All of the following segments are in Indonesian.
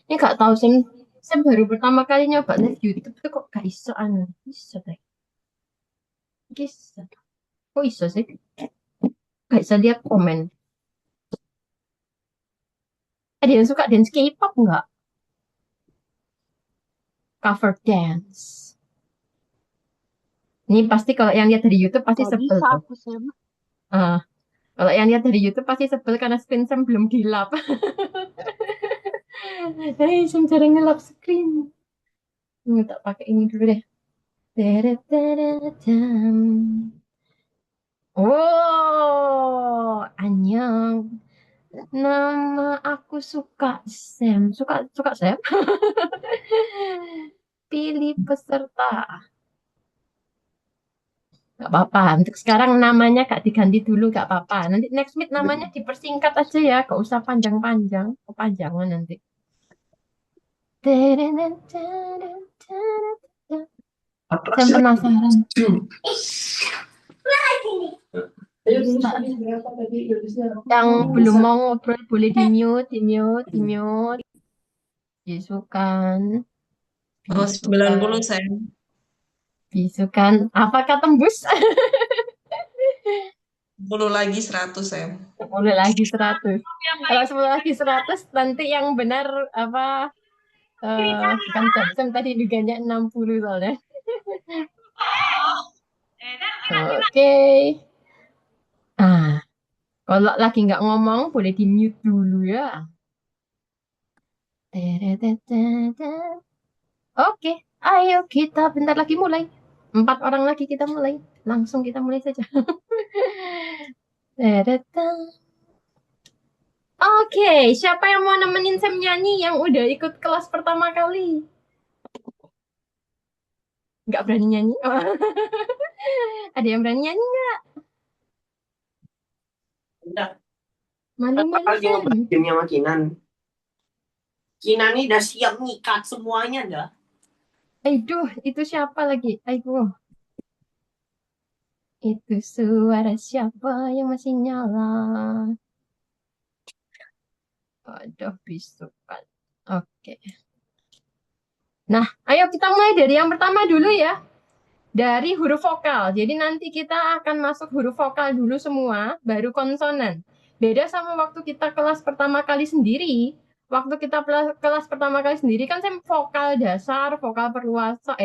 Ini gak tahu sih. Saya baru pertama kali nyoba live YouTube tuh kok gak iso Iso deh. Iso. Kok iso sih? Gak bisa lihat komen. Ada yang suka dance K-pop nggak? Cover dance. Ini pasti kalau yang lihat dari YouTube pasti Gak sebel bisa tuh. aku Sam. Ah, kalau yang lihat dari YouTube pasti sebel karena screen Sam belum dilap. Hei, Sam cara ngelap screen. Ini tak pakai ini dulu deh. Tereteretam. Oh, Anyang. Nama aku suka Sam. Suka suka Sam. Pilih peserta. Gak apa-apa. Untuk sekarang namanya gak diganti dulu, gak apa-apa. Nanti next meet namanya dipersingkat aja ya. Gak usah panjang-panjang. Kepanjangan nanti. Saya penasaran. Yang belum mau ngobrol boleh di mute, di mute, di mute. Bisukan, Oh, 90 bisukan, saya. bisukan. Apakah tembus? 10 lagi 100 saya. 10 lagi 100. Kalau 10 lagi 100, nanti yang benar apa? Bukan jam tadi diganya 60 soalnya. Oke. Ah, kalau lagi nggak ngomong, boleh di mute dulu ya. Oke, ayo kita bentar lagi mulai. 4 orang lagi kita mulai. Langsung kita mulai saja. Oke, siapa yang mau nemenin Sam nyanyi yang udah ikut kelas pertama kali? Nggak berani nyanyi? Ada yang berani nyanyi nggak? Udah, Malu-malu lagi Sam. ngebahas gamenya sama Kinan. Kinan ini udah siap ngikat semuanya dah. Aduh, itu siapa lagi? Aduh, itu suara siapa yang masih nyala? Aduh, bisukan. Oke. Nah, ayo kita mulai dari yang pertama dulu ya. Dari huruf vokal. Jadi nanti kita akan masuk huruf vokal dulu semua, baru konsonan. Beda sama waktu kita kelas pertama kali sendiri. Waktu kita kelas pertama kali sendiri kan saya vokal dasar, vokal perluasan,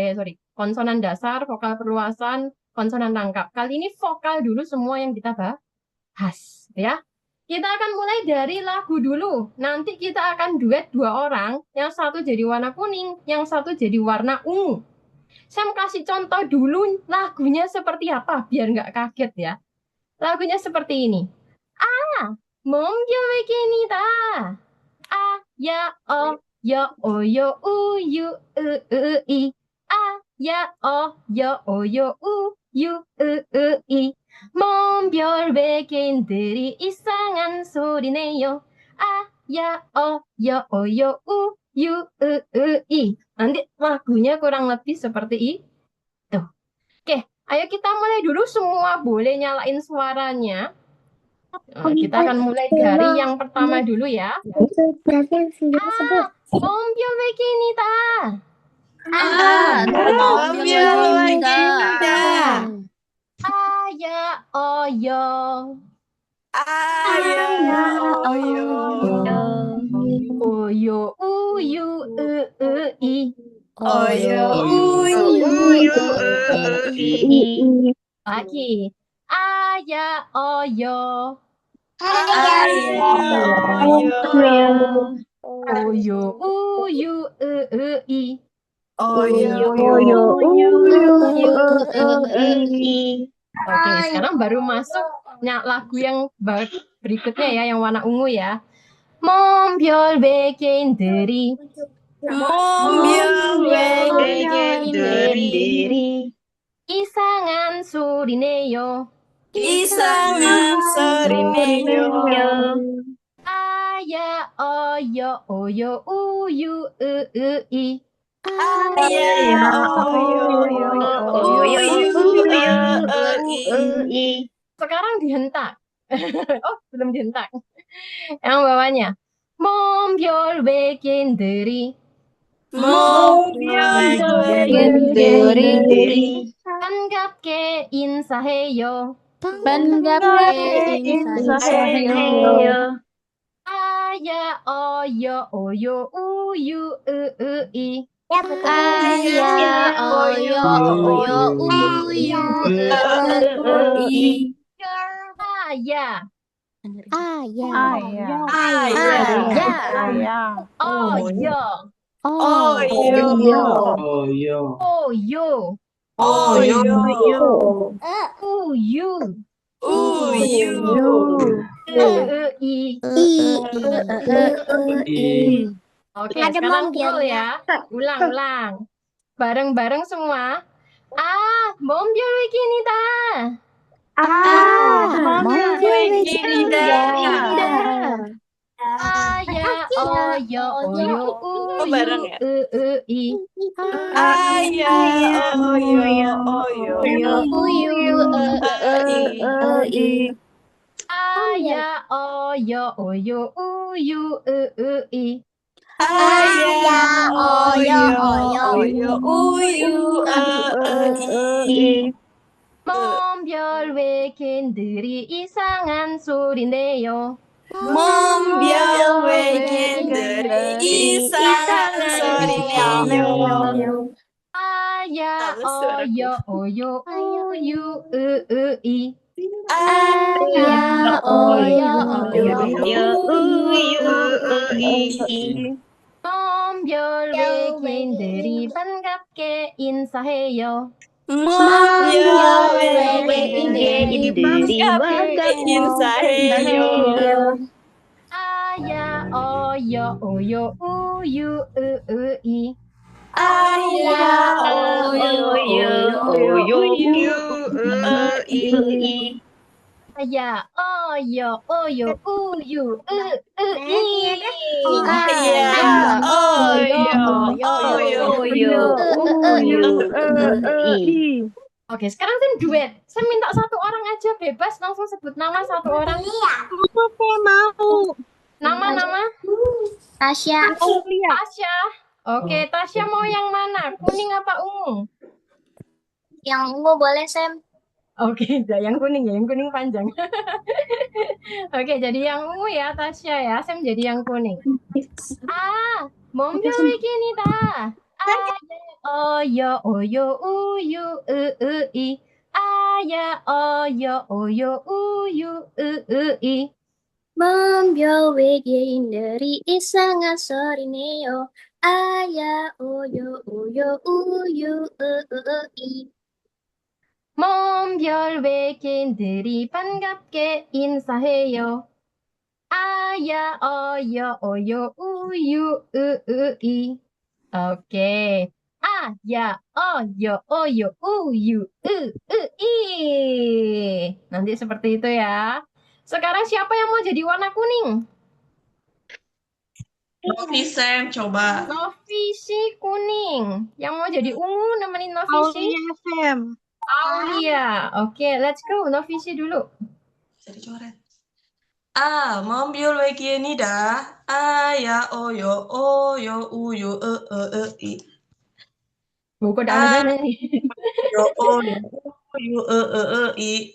konsonan dasar, vokal perluasan, konsonan rangkap. Kali ini vokal dulu semua yang kita bahas, ya. Kita akan mulai dari lagu dulu. Nanti kita akan duet 2 orang, yang satu jadi warna kuning, yang satu jadi warna ungu. Saya mau kasih contoh dulu lagunya seperti apa, biar nggak kaget ya. Lagunya seperti ini. Ah, mombyou begini ta. Ah, ya, oh, yo, oh, yo, yu, i. Ah, ya, oh, yo, oh, yu, i. 몸별 베개인들이 이상한 소리네요. 아, 야, 유, i. Nanti lagunya kurang lebih seperti itu. Oke, ayo kita mulai dulu semua boleh nyalain suaranya. Kita akan mulai dari yang pertama dulu ya. Itu berarti yang sendiri sebut. Mobil begini ta. Mobil Aya oyo. Oyo uyu i. Lagi. Aya oyo. Oyo uyu i. Oke, sekarang baru masuk lagu yang berikutnya ya, yang warna ungu ya. 몸별 백인들이 이상한 소리네요. 아야 어여 오요 우유 으이. Sekarang dihentak. Oh, belum dihentak. Yang bawahnya. 몸별 외계인들이 Mombyolwegenderi 반갑게 인사해요. 반갑게 인사해요. 아야 어여 오요 우유 으으이 아야 어여 어여 우유 으으이 아야 아야 어여 어여 오요 Oyo 우유 Uyu 으으이 이 Oke, Ada sekarang mombyolnya. full ya. Ulang. Bareng-bareng semua. 몸별 위기입니다. 아야, 어여, 오요, 우유, bareng ya? 으으이. Aya oyo 우유 아야, 어여, 오요, 우유, 으으이. 아야 어여 uyu 몸별 외계인들이 이상한 소리 내요. Mombyolwegenderi isangan sorineo 아야, 어여, 오요, 우유, 으으이. 아야 어여 몸별 외계인들이 반갑게 인사해요. Mombyolwegenderi insaheyo 아야, 어여, 오요, 우유, 으으이. Aya oyo uyu 아야, 어여, 오요, 우유, 으으이. Aya oyo Oke, sekarang Sam duet. Saya minta satu orang aja bebas langsung sebut nama satu orang. Nama. Tasya Tasya. Oke, Tasya mau yang mana? Kuning apa ungu? yang ungu boleh Sam. Oke, yang kuning ya, yang kuning panjang. Oke, jadi yang ungu ya Tasya ya, Sam jadi yang kuning. 몸별 위기입니다. 어여 오요 우유 으으이. 아야 어여 오요 우유 으으이. 몸별 외계인들이 이상한 소리 내요. 아야 오요 우유 으으이. 몸별 외계인들이 반갑게 인사해요. 아야 어여 오요 우유 으으이. Oke. 아야 어여 오요 우유 으으이. Nanti seperti itu ya. Sekarang siapa yang mau jadi warna kuning? Novi Sam coba Novisi kuning. Yang mau jadi ungu nemenin Novisi? Aulia. Oke, let's go. Novisi dulu. bisa dicoret. Mombyolwegendida aya oyo uyu i Buku dalam nih. yo uyu i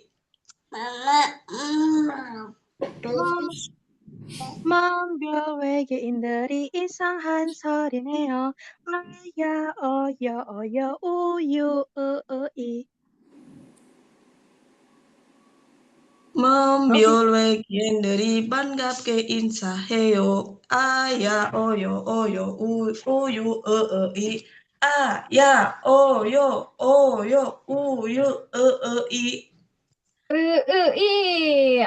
몸별 외계인들이 이상한 소리네요. 아야 어여 어여 우유 으으이. Mombyolwegenderi banggapke insaheyo aya oyo uyu i aya oyo uyu i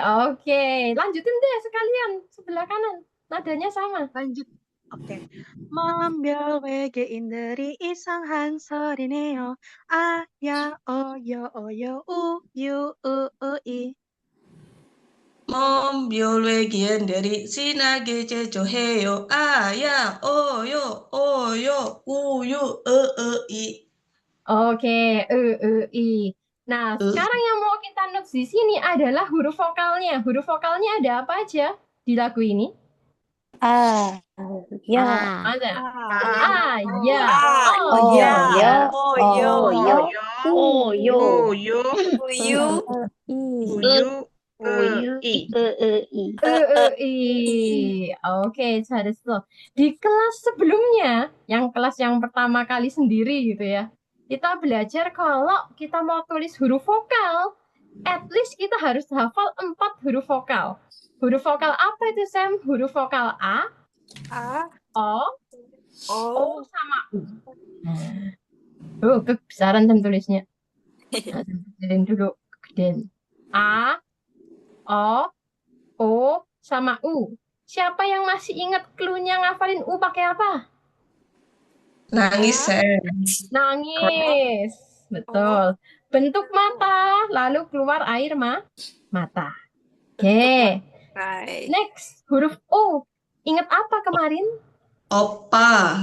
Oke, lanjutin deh sekalian sebelah kanan. Nadanya sama. lanjut. Oke. 몸별 외계인들이 이상한 소리네요. 아야 어여 어여 우유 으으이. Mombyolwegenderi sinage cecoheyo aya oyo uyu i Oke, i. Nah, sekarang yang mau kita notes di sini adalah huruf vokalnya. Huruf vokalnya ada apa aja di lagu ini? Ah, ya. Mana? Ah, Ya. Oh, Oh, ya. ya. Oh, Oh, yo. Oyo, Uyu. Uyu. uyu, i. I. Oke, 잘했어. Di kelas sebelumnya, kelas yang pertama kali sendiri gitu ya, kita belajar kalau kita mau tulis huruf vokal, at least kita harus hafal 4 huruf vokal. Huruf vokal apa itu, Sam? Huruf vokal A, A. O, O O. sama U. Nah, kebesaran Sam tulisnya. Nah, Sam kecilin dulu. Gedein. A, O, O, sama U. Siapa yang masih ingat clue-nya ngafalin U pakai apa? Nangis, Sam. Nangis. Betul. Bentuk mata, lalu keluar air mata. Oke. Right. Next, huruf O. Ingat apa kemarin? Opa.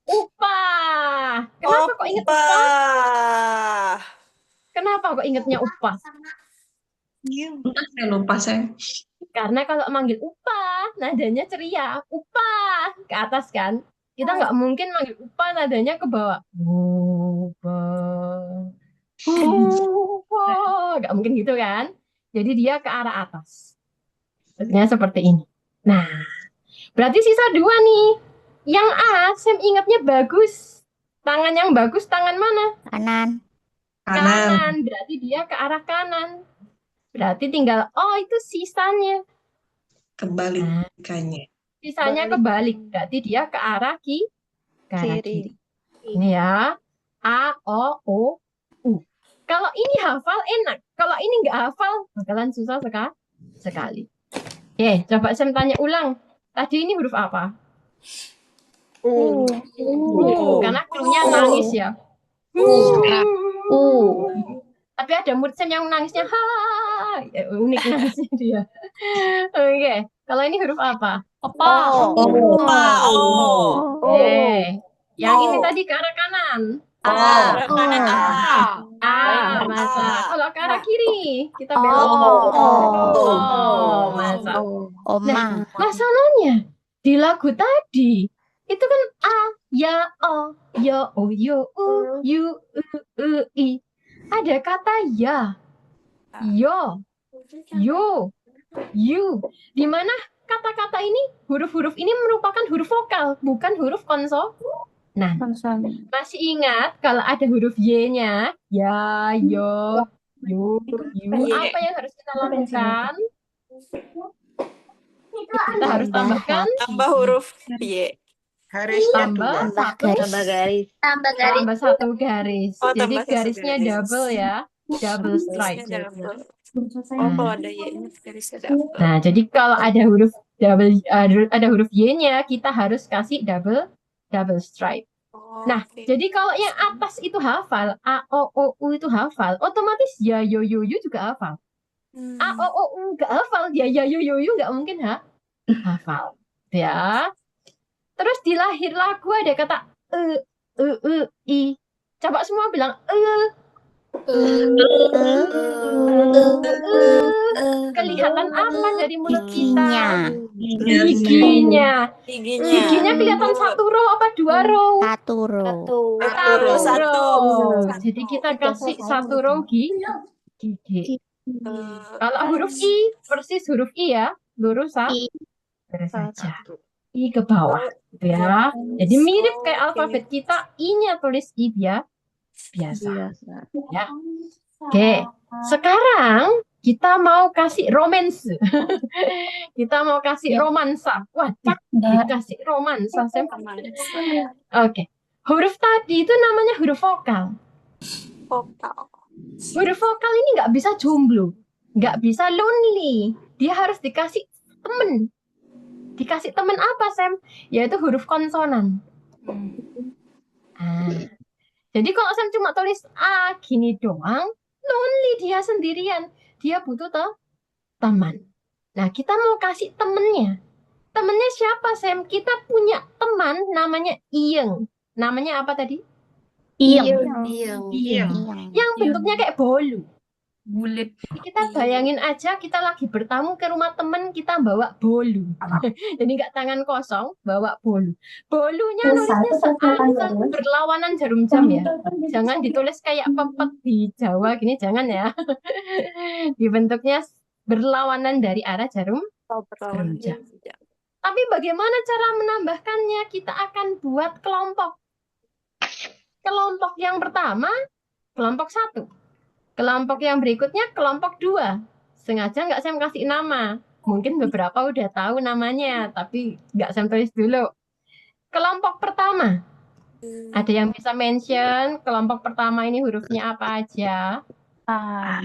Upah. Kenapa kok ingat upah? Opa. Kenapa kok ingatnya upah? Entah, saya lupa, Sam. Karena kalau manggil upah, nadanya ceria. Upah. Ke atas kan? Kita nggak mungkin manggil upah nadanya ke bawah. Upah. Nggak mungkin gitu kan? Jadi dia ke arah atas. Bentuknya seperti ini. Nah, berarti sisa 2 nih. Yang A, Sam ingatnya bagus. Tangan yang bagus, tangan mana? Kanan. Kanan. Berarti dia ke arah kanan. Berarti tinggal, itu sisanya. Kebalikannya. Sisanya kebalik. Berarti dia ke arah kiri. Ini ya. A, O, O, U. Kalau ini hafal enak. Kalau ini nggak hafal, bakalan susah sekali. Oke, coba Sam tanya ulang. Tadi ini huruf apa? Karena cluenya nangis ya. Tapi ada murid Sam yang nangisnya unik nangisnya dia. Oke, kalau ini huruf apa? Opa. Yang ini tadi ke arah kanan. Kanan A. Masa. Kalau ke arah kiri, kita belok. Masa. Nah, masalahnya di lagu tadi itu kan A, ya, O, yo, O, yo, U, yu, I. Ada kata ya, yo, yu. Di mana kata-kata ini, huruf-huruf ini merupakan huruf vokal, bukan huruf konsonan. Masih ingat kalau ada huruf Y-nya, ya, yo, yu, apa yang harus kita lakukan? Kita harus tambahkan Tambah huruf Y. tambah garis. tambah 1 garis. Oh, Jadi tambah 1 garisnya garis. double ya, double stripe. Double. Kalau ada Y-nya garisnya double. Nah, jadi kalau ada huruf Y-nya, kita harus kasih double stripe. Nah, jadi kalau yang atas itu hafal, A, O, O, U itu hafal, otomatis ya, yo, juga hafal. A, O, O, U nggak hafal, ya, yo, nggak mungkin hafal. Ya. Terus di lahir lagu ada kata I. Coba semua bilang kelihatan apa dari mulut kita? Giginya. Giginya kelihatan 1 row apa 2 row? 1 row. 1 row. Jadi kita kasih 1 row gigi. Kalau huruf I, persis huruf I ya, lurus saja. I ke bawah, gitu ya. Jadi mirip kayak alfabet kita, I-nya tulis I biasa. Ya. Oke, sekarang kita mau kasih romance. Kita mau kasih romansa. Waduh, dikasih romansa. Oke. Huruf tadi itu namanya huruf vokal. Huruf vokal ini nggak bisa jomblo, nggak bisa lonely. Dia harus dikasih temen. Dikasih temen apa, Sam? Yaitu huruf konsonan. Jadi kalau Sam cuma tulis A gini doang, lonely dia sendirian. Dia butuh teman. Nah, kita mau kasih temennya. Temennya siapa, Sam? Kita punya teman namanya Iyeng. Namanya apa tadi? Iyeng. Yang bentuknya kayak bolu. Bulat. Kita bayangin aja kita lagi bertamu ke rumah temen, kita bawa bolu. Jadi nggak tangan kosong, bawa bolu. Bolunya nulisnya berlawanan jarum jam ya. Jangan ditulis kayak pepet di Jawa gini, jangan ya. Dibentuknya berlawanan dari arah jarum jam. Tapi bagaimana cara menambahkannya? Kita akan buat kelompok. Kelompok yang pertama, kelompok 1. Kelompok yang berikutnya, kelompok 2. Sengaja nggak saya kasih nama. Mungkin beberapa udah tahu namanya, tapi nggak saya tulis dulu. Kelompok pertama. Ada yang bisa mention kelompok pertama ini hurufnya apa aja? I.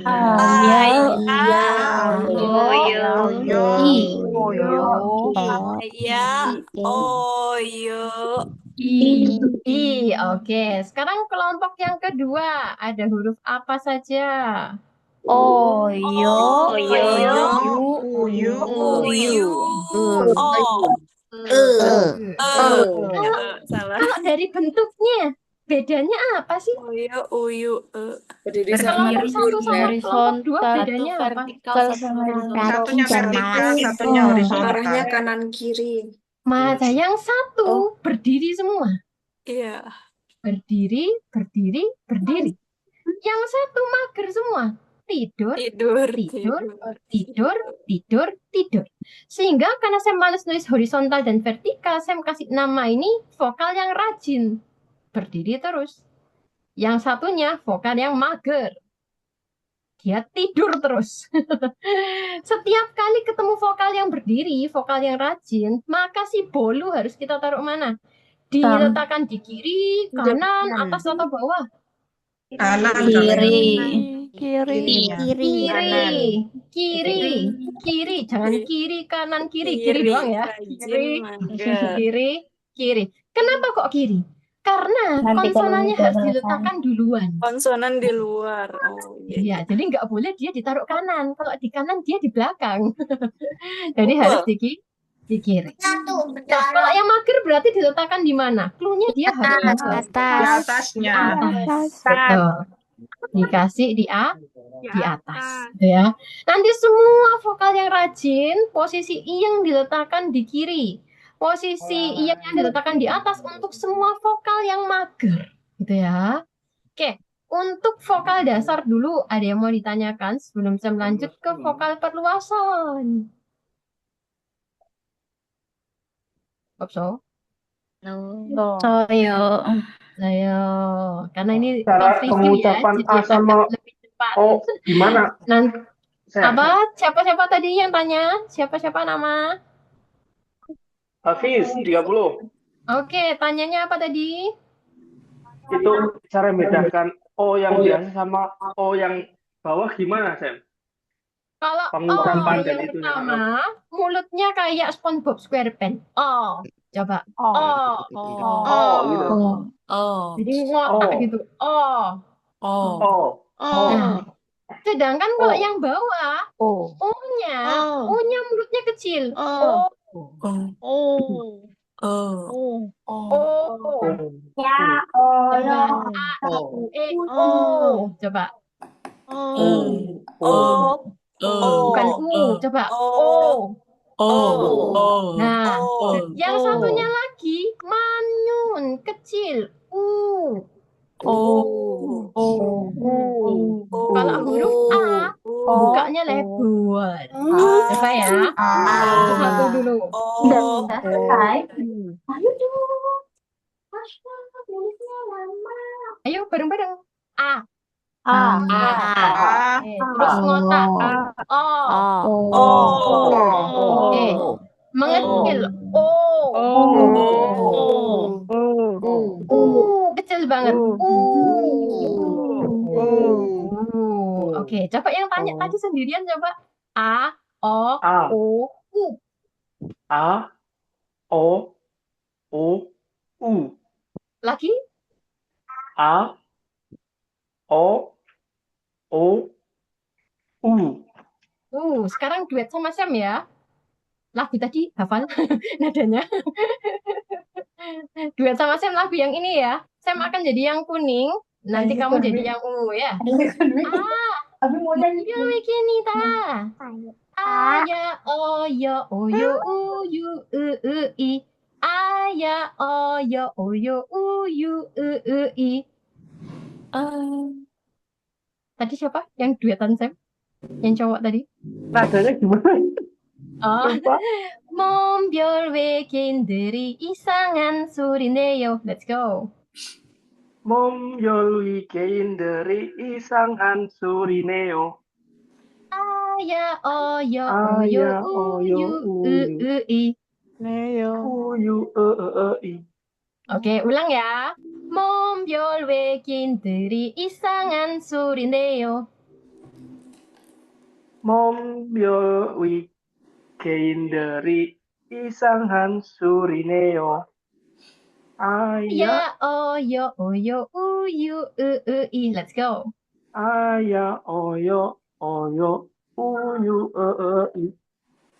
Oke. Sekarang kelompok yang kedua. Ada huruf apa saja? Kalau dari bentuknya, bedanya apa sih? Berdiri Kelompok sama 1 sama kelompok 2 bedanya apa? Satunya vertikal, satunya horizontal. arahnya kanan kiri. Masa yang satu berdiri semua. Iya. Berdiri, berdiri, berdiri. Yang satu mager semua. Tidur, Tidur. tidur, tidur, tidur. Sehingga karena saya males nulis horizontal dan vertikal, saya kasih nama ini vokal yang rajin. Berdiri terus. Yang satunya vokal yang mager. Dia tidur terus. Setiap kali ketemu vokal yang berdiri, vokal yang rajin, maka si bolu harus kita taruh mana? Diletakkan di kiri, kanan, atas atau bawah? Kanan, Kiri, kiri. Jangan kiri, kanan, kiri doang ya. Kiri. Kenapa kok kiri? Karena konsonannya harus diletakkan duluan. Konsonan di luar. Oh iya. Iya, jadi nggak boleh dia ditaruh kanan. Kalau di kanan dia di belakang. Jadi harus di kiri. Nah, kalau yang mager berarti diletakkan di mana? Cluenya dia harus Di atasnya. Betul. Dikasih di atas, gitu ya. Nanti semua vokal yang rajin, posisi i yang diletakkan di kiri. Posisi i yang diletakkan di atas untuk semua vokal yang mager, gitu ya. Oke, untuk vokal dasar dulu ada yang mau ditanyakan sebelum saya lanjut ke vokal perluasan. Opso? Ayo, karena ini Cara kelas review ya, pengucapan jadi A sama agak lebih cepat. O gimana? Nanti Saya apa? Siapa tadi yang tanya? Siapa nama? Hafiz 30. Oke, tanyanya apa tadi? Itu cara membedakan O yang biasa sama O yang bawah gimana, Sam? Kalau Pengucapan dan yang itu pertama, mulutnya kayak SpongeBob SquarePants. Coba. gitu. Jadi ngotak gitu. Nah, sedangkan kalau yang bawah, O-nya mulutnya kecil. Coba. Bukan coba. Nah, yang satunya lagi manyun kecil. Kalau huruf A bukanya lebar. Coba ya. Satu dulu. Ayo bareng-bareng. A. Terus ngotak. Mengecil. Kecil banget. Oke, coba yang tanya tadi sendirian coba. A, O, U. A, O, U. Lagi? A, O, U. Sekarang duet sama Sam ya. Lagu tadi hafal nadanya. Duet sama Sam lagu yang ini ya. Sam akan jadi yang kuning, nanti kamu jadi yang ungu ya. Mombyol wekinita. Aya oyo oyo uyu I. Aya oyo oyo uyu I. Tadi siapa yang duetan Sam? Yang cowok tadi? Nadanya gimana? Oh, Lupa. mombyol wekin들이 이상한 소리네요. Let's go. Mombyol weekenderi isangan surineo. Aya oyo oyo Aya oyo uyu I. Neo. uyu I. Oke, ulang ya. mombyol wekin들이 이상한 소리네요. Mombyol weekenderi isangan surineo. Aya Ya oyo oyo uyu I. Let's go. aya oyo uyu I.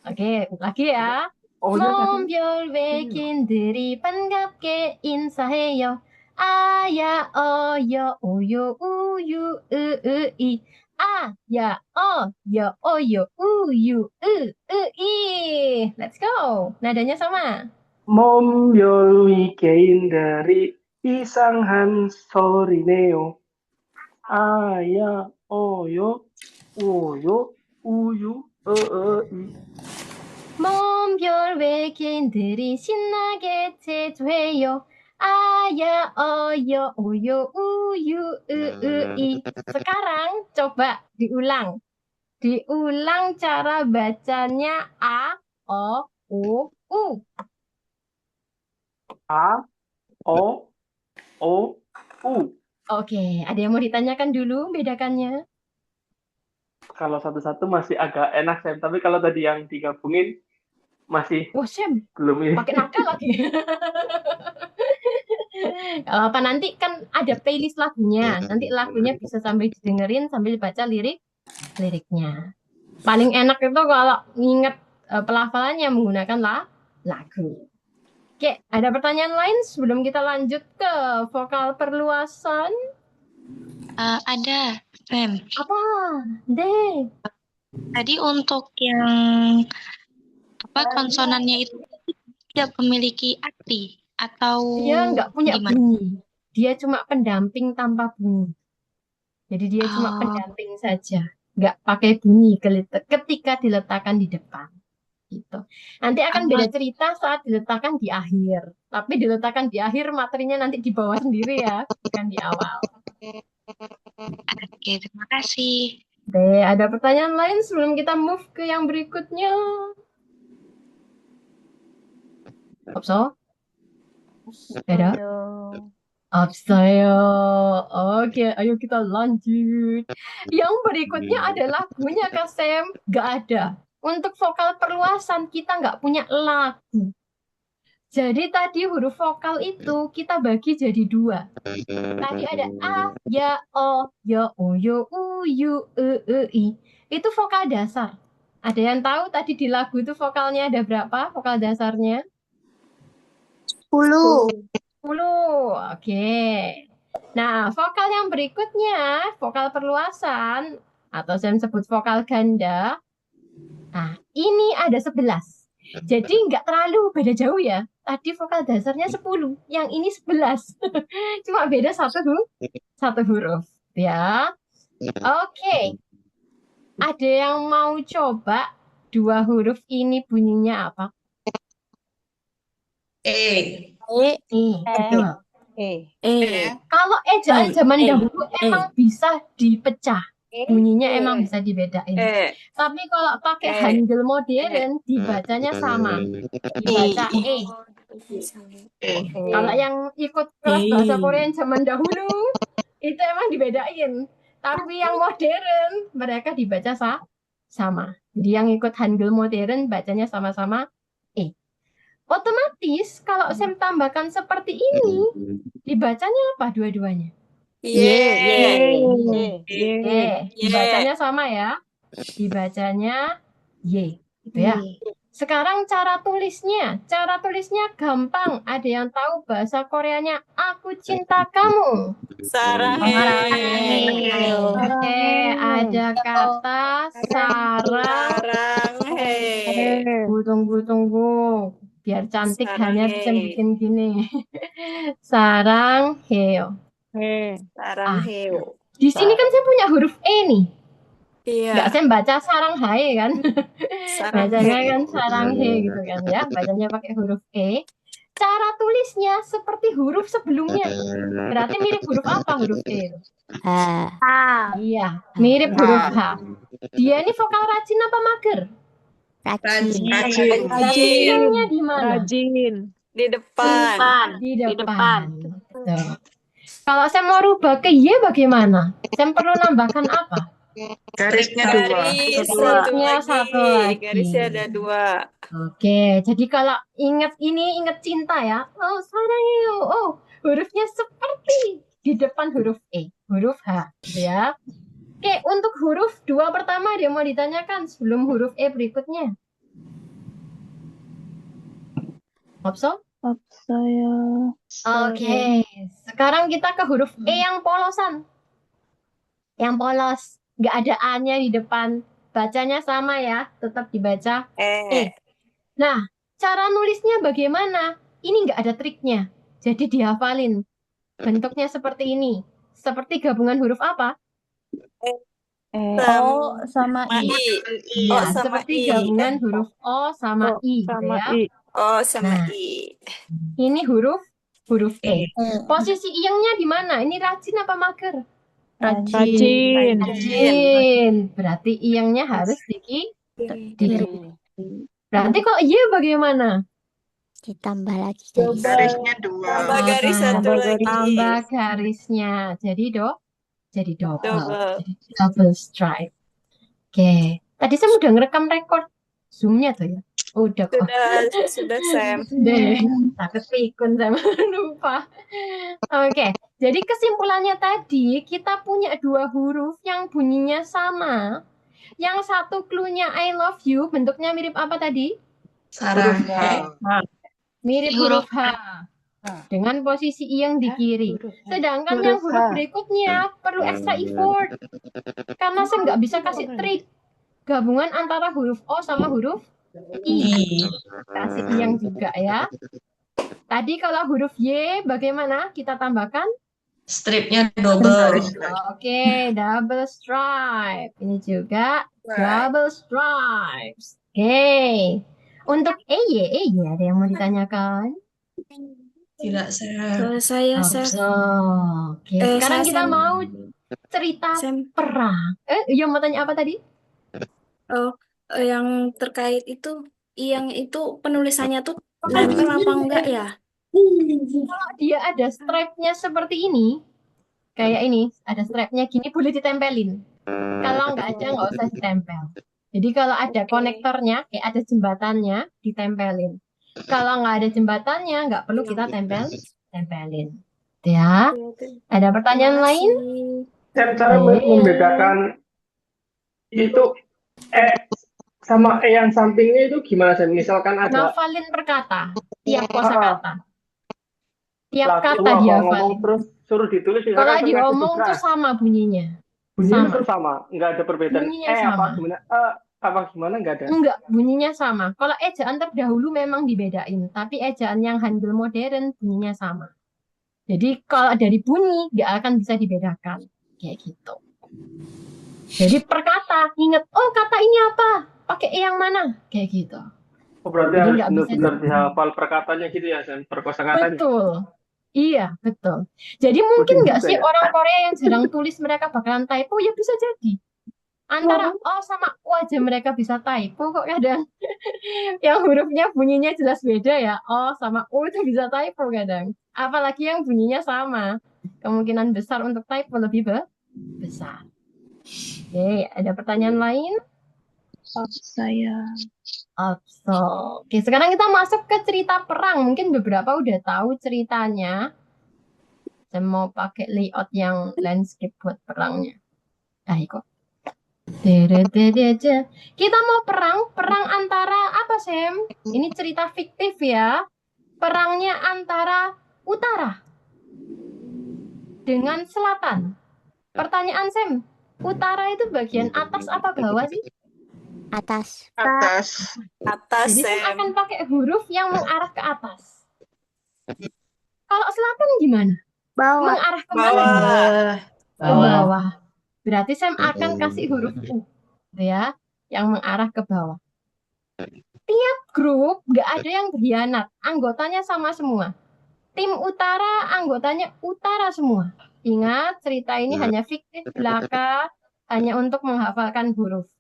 Oke, lagi ya. Oh-nya tadi mombyol wekin들이 반갑게 인사해요. 아야 어여 오요 우유 I. 아야 어여 오요 우유 I. Let's go. Nadanya sama. Mombyol weekenderi isangan sorineo. Aya oyo uyu I. mombyol wekin들이 신나게 제조해요. 아야 어여 오요 우유 I. Sekarang coba diulang. Diulang cara bacanya A, O, U, U. A O U. Oke, ada yang mau ditanyakan dulu bedakannya? Kalau satu-satu masih agak enak, Sam. Tapi kalau tadi yang digabungin masih Wah, Sam, belum ini. pakai nakal lagi. Kalau apa nanti kan ada playlist lagunya. Nanti lagunya bisa sambil didengerin sambil baca liriknya. Paling enak itu kalau nginget pelafalannya menggunakan lagu. Oke, ada pertanyaan lain sebelum kita lanjut ke vokal perluasan? Ada, Sam. Apa? Deh. Tadi untuk yang konsonannya itu tidak memiliki arti atau Dia nggak punya gimana? bunyi. Dia cuma pendamping tanpa bunyi. Jadi dia cuma Oh. pendamping saja. Nggak pakai bunyi ketika diletakkan di depan. Gitu. Nanti akan beda cerita saat diletakkan di akhir. Tapi diletakkan di akhir materinya nanti di bawah sendiri ya, bukan di awal. Oke, terima kasih. Oke, ada pertanyaan lain sebelum kita move ke yang berikutnya? Opso? Ada? Opsayo. Oke, ayo kita lanjut. Yang berikutnya ada lagunya, Kak Sam. Nggak ada. Untuk vokal perluasan kita nggak punya lagu. Jadi tadi huruf vokal itu kita bagi jadi dua. Tadi ada A, Ya, O, Ya, O, Yo, U, Yu, I. Itu vokal dasar. Ada yang tahu tadi di lagu itu vokalnya ada berapa? Vokal dasarnya? 10. 10. Oke. Nah, vokal yang berikutnya, vokal perluasan, atau saya sebut vokal ganda. Nah, ini ada 11. Jadi nggak terlalu beda jauh ya. Tadi vokal dasarnya 10, yang ini 11. Cuma beda satu huruf. Ya. Oke. Ada yang mau coba dua huruf ini bunyinya apa? Betul. Kalau ejaan zaman dahulu emang bisa dipecah. Bunyinya emang bisa dibedain. Tapi kalau pakai Hangul modern dibacanya sama. Dibaca Kalau yang ikut kelas bahasa Korea zaman dahulu itu emang dibedain. Tapi yang modern mereka dibaca sama. Jadi yang ikut Hangul modern bacanya sama-sama Otomatis kalau Sam tambahkan seperti ini dibacanya apa dua-duanya? Dibacanya sama ya. Dibacanya Y, gitu ya. Sekarang cara tulisnya. Cara tulisnya gampang. Ada yang tahu bahasa Koreanya? Aku cinta kamu. Saranghae. Oke, ada kata sarang. Saranghae. Tunggu. Biar cantik hanya bisa Saranghae. bikin gini. Sarang heo. Sarangheo. Di sini kan saya punya huruf E nih. Iya. Nggak saya baca sarang hae kan. Bacanya kan Saranghae. sarang he gitu kan ya. Bacanya pakai huruf E. Cara tulisnya seperti huruf sebelumnya. Berarti mirip huruf apa huruf E? Iya, mirip huruf H. Dia ini vokal rajin apa mager? Rajin. Iyangnya di mana? Di depan. Di depan. Tuh. Kalau saya mau rubah ke Y bagaimana? Saya perlu nambahkan apa? Garisnya 2. Garis Garisnya satu lagi. Garisnya ada 2. Oke, jadi kalau ingat cinta ya. Oh, saranghae. Oh, hurufnya seperti di depan huruf E, huruf H, gitu ya. Oke, untuk huruf 2 pertama dia mau ditanyakan sebelum huruf E berikutnya. Opso? Oke, sekarang kita ke huruf E yang polosan. Yang polos, nggak ada A-nya di depan. Bacanya sama ya, tetap dibaca E. Nah, cara nulisnya bagaimana? Ini nggak ada triknya. Jadi dihafalin. Bentuknya seperti ini. Seperti gabungan huruf apa? O sama I. Iya, O sama seperti I. gabungan huruf O sama I, gitu ya. O sama Nah. I. Ini huruf E. Posisi iyangnya di mana? Ini rajin apa mager? Rajin. Berarti iyangnya harus di kiri. Berarti kalau Y bagaimana? Ditambah lagi Garisnya 2. Tambah garis satu lagi. Tambah garisnya. Jadi double. Double. Jadi double stripe. Oke. Tadi saya udah ngerekam record Zoom-nya tuh ya. Udah kok. Sudah Sam. Deh, takut pikun sama lupa. Oke, jadi kesimpulannya tadi kita punya 2 huruf yang bunyinya sama. Yang satu clue-nya I love you, bentuknya mirip apa tadi? Saranghae. Mirip huruf H. Dengan posisi I yang di kiri. Sedangkan yang huruf berikutnya perlu extra effort. Karena saya nggak bisa kasih trik. Gabungan antara huruf O sama huruf I. Kasih I yang juga ya. Tadi kalau huruf Y bagaimana? Kita tambahkan? Stripnya double. Oke, double stripe. Ini juga double stripes. Oke. Untuk EY ada yang mau ditanyakan? Tidak, saya. Kalau saya, Oke, sekarang saya kita Sam. mau cerita perang. Yang mau tanya apa tadi? Yang terkait itu, yang itu penulisannya tuh nempel apa enggak ya? Kalau dia ada stripe-nya seperti ini, kayak ini, ada stripe-nya gini, boleh ditempelin. Kalau nggak ada, nggak usah ditempel. Jadi kalau ada konektornya, kayak ada jembatannya, ditempelin. Kalau nggak ada jembatannya, nggak perlu kita tempelin. Ya, ada pertanyaan lain? Cara membedakan itu sama yang sampingnya itu gimana sih? Misalkan ada Ngafalin per kata, tiap kosakata. Tiap Lah, kata coba dia kalau ngomong hafalin. terus suruh ditulis Kalau misalkan diomong tugas. tuh sama bunyinya. Bunyinya sama. terus sama, nggak ada perbedaan. Bunyinya Apa sama. gimana? Apa gimana nggak ada? Enggak, bunyinya sama. Kalau ejaan terdahulu memang dibedain, tapi ejaan yang Hangul modern bunyinya sama. Jadi kalau dari bunyi nggak akan bisa dibedakan, kayak gitu. Jadi per kata, ingat, oh kata ini apa? Pakai E yang mana? Kayak gitu. Oh, berarti Jadi harus nggak bisa benar-benar dihafal perkataannya gitu ya, Sen? Perkosakatanya. Betul. Iya, betul. Jadi mungkin Penting nggak juga sih ya. orang Korea yang jarang tulis mereka bakalan typo? Ya bisa jadi. Antara O sama U aja mereka bisa typo kok kadang. Yang hurufnya bunyinya jelas beda ya. O sama U itu bisa typo kadang. Apalagi yang bunyinya sama. Kemungkinan besar untuk typo lebih besar. Oke, ada pertanyaan lain? Oke, sekarang kita masuk ke cerita perang. Mungkin beberapa udah tahu ceritanya. Saya mau pakai layout yang landscape buat perangnya. Kok. Dedededede. Kita mau perang antara apa, Sam? Ini cerita fiktif ya. Perangnya antara utara dengan selatan. Pertanyaan Sam, utara itu bagian atas apa bawah sih? Atas. Atas. Atas, Jadi Sam Sam. akan pakai huruf yang mengarah ke atas. Kalau selatan gimana? Bawah. Mengarah ke mana? Bawah. Ke bawah. Berarti Sam akan kasih huruf U, gitu ya, yang mengarah ke bawah. Tiap grup nggak ada yang berkhianat, anggotanya sama semua. Tim utara anggotanya utara semua. Ingat, cerita ini hanya fiktif belaka, hanya untuk menghafalkan huruf.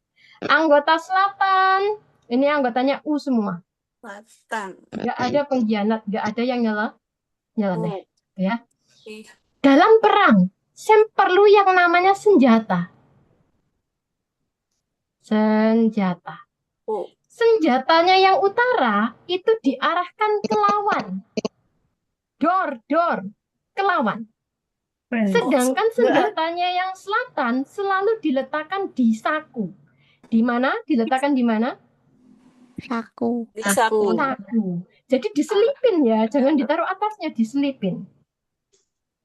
Anggota selatan, ini anggotanya U semua. Selatan. Nggak ada pengkhianat, nggak ada yang nyeleneh, ya. Oke. Dalam perang, Sam perlu yang namanya senjata. Senjata. Oh. Senjatanya yang utara itu diarahkan ke lawan. Dor, ke lawan. Sedangkan senjatanya yang selatan selalu diletakkan di saku. Di mana? Diletakkan di mana? Saku. Di saku. Saku. Jadi diselipin ya, jangan ditaruh atasnya, diselipin.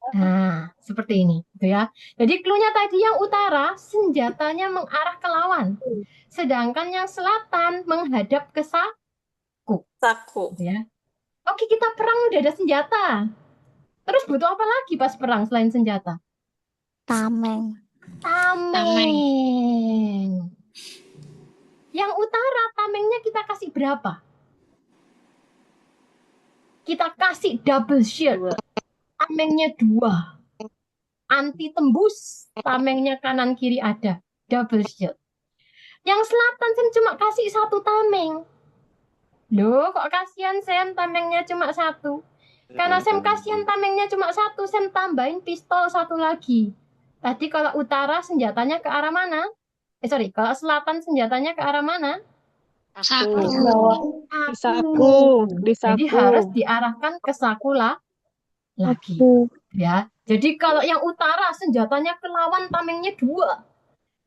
Nah, seperti ini, gitu ya. Jadi clue-nya tadi yang utara, senjatanya mengarah ke lawan. Sedangkan yang selatan menghadap ke saku, Saku. gitu ya. Oke, kita perang udah ada senjata. Terus butuh apa lagi pas perang selain senjata? Tameng. Tameng. Yang utara, tamengnya kita kasih berapa? Kita kasih double shield. Tamengnya 2. Anti tembus, tamengnya kanan kiri ada. Double shield. Yang selatan Sam cuma kasih 1 tameng. Loh, kok kasihan Sam tamengnya cuma 1? Karena Sam kasihan tamengnya cuma 1, Sam tambahin pistol 1 lagi. Tadi kalau utara senjatanya ke arah mana? Kalau selatan senjatanya ke arah mana? Saku. Di Jadi saku. harus diarahkan ke saku lagi. Ya. Jadi kalau yang utara senjatanya ke lawan tamengnya 2.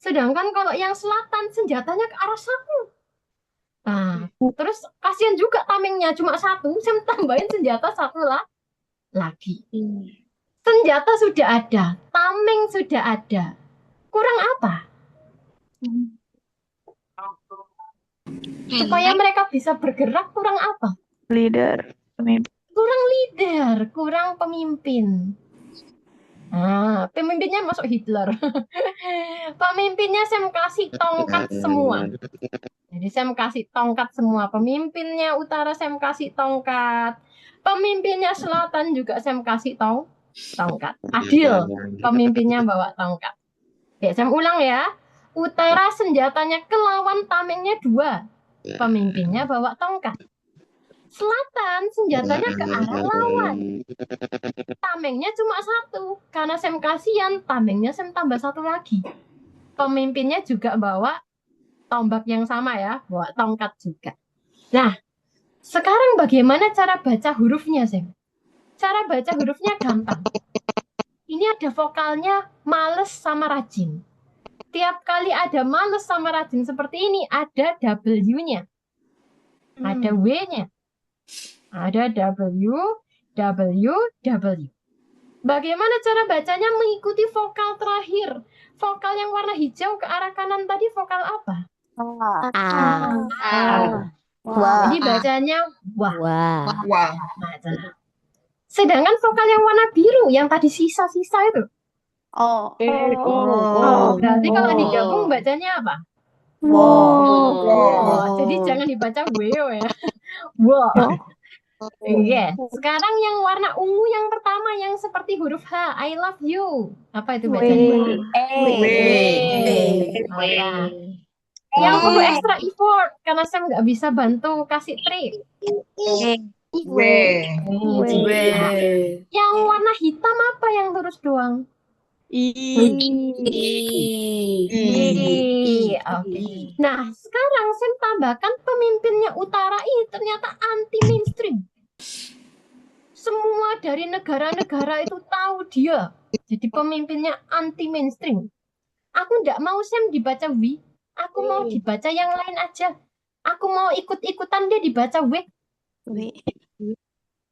Sedangkan kalau yang selatan senjatanya ke arah saku. Nah, terus kasihan juga tamengnya cuma 1, Sam tambahin senjata 1 lagi. Senjata sudah ada, tameng sudah ada. Kurang apa? Supaya mereka bisa bergerak kurang apa? Leader. Kurang leader, kurang pemimpin. Nah, pemimpinnya masuk Hitler. Pemimpinnya Sam kasih tongkat semua. Jadi Sam kasih tongkat semua. Pemimpinnya utara Sam kasih tongkat. Pemimpinnya selatan juga Sam kasih tongkat. Adil. Pemimpinnya bawa tongkat. Ya, Sam ulang ya. Utara senjatanya ke lawan, tamengnya 2. Pemimpinnya bawa tongkat. Selatan senjatanya ke arah lawan. Tamengnya cuma 1. Karena Sam kasihan, tamengnya Sam tambah 1 lagi. Pemimpinnya juga bawa tombak yang sama ya, bawa tongkat juga. Nah, sekarang bagaimana cara baca hurufnya, Sam? Cara baca hurufnya gampang. Ini ada vokalnya males sama rajin. Tiap kali ada males sama rajin seperti ini, ada W-nya. Ada W-nya. Ada W. Bagaimana cara bacanya mengikuti vokal terakhir? Vokal yang warna hijau ke arah kanan tadi vokal apa? Jadi bacanya wah. Wah. Sedangkan vokal yang warna biru yang tadi sisa-sisa itu. Berarti kalau digabung bacanya apa? Jadi jangan dibaca weo ya. Wow. Oke. Sekarang yang warna ungu yang pertama yang seperti huruf H, I love you. Apa itu bacanya? Yang perlu extra effort karena saya nggak bisa bantu kasih trik. Yang warna hitam apa yang lurus doang? Oke. Nah, sekarang saya tambahkan pemimpinnya utara ini ternyata anti mainstream. Semua dari negara-negara itu tahu dia. Jadi pemimpinnya anti mainstream. Aku nggak mau Sam dibaca wi. Aku mau dibaca yang lain aja. Aku mau ikut-ikutan dia dibaca w.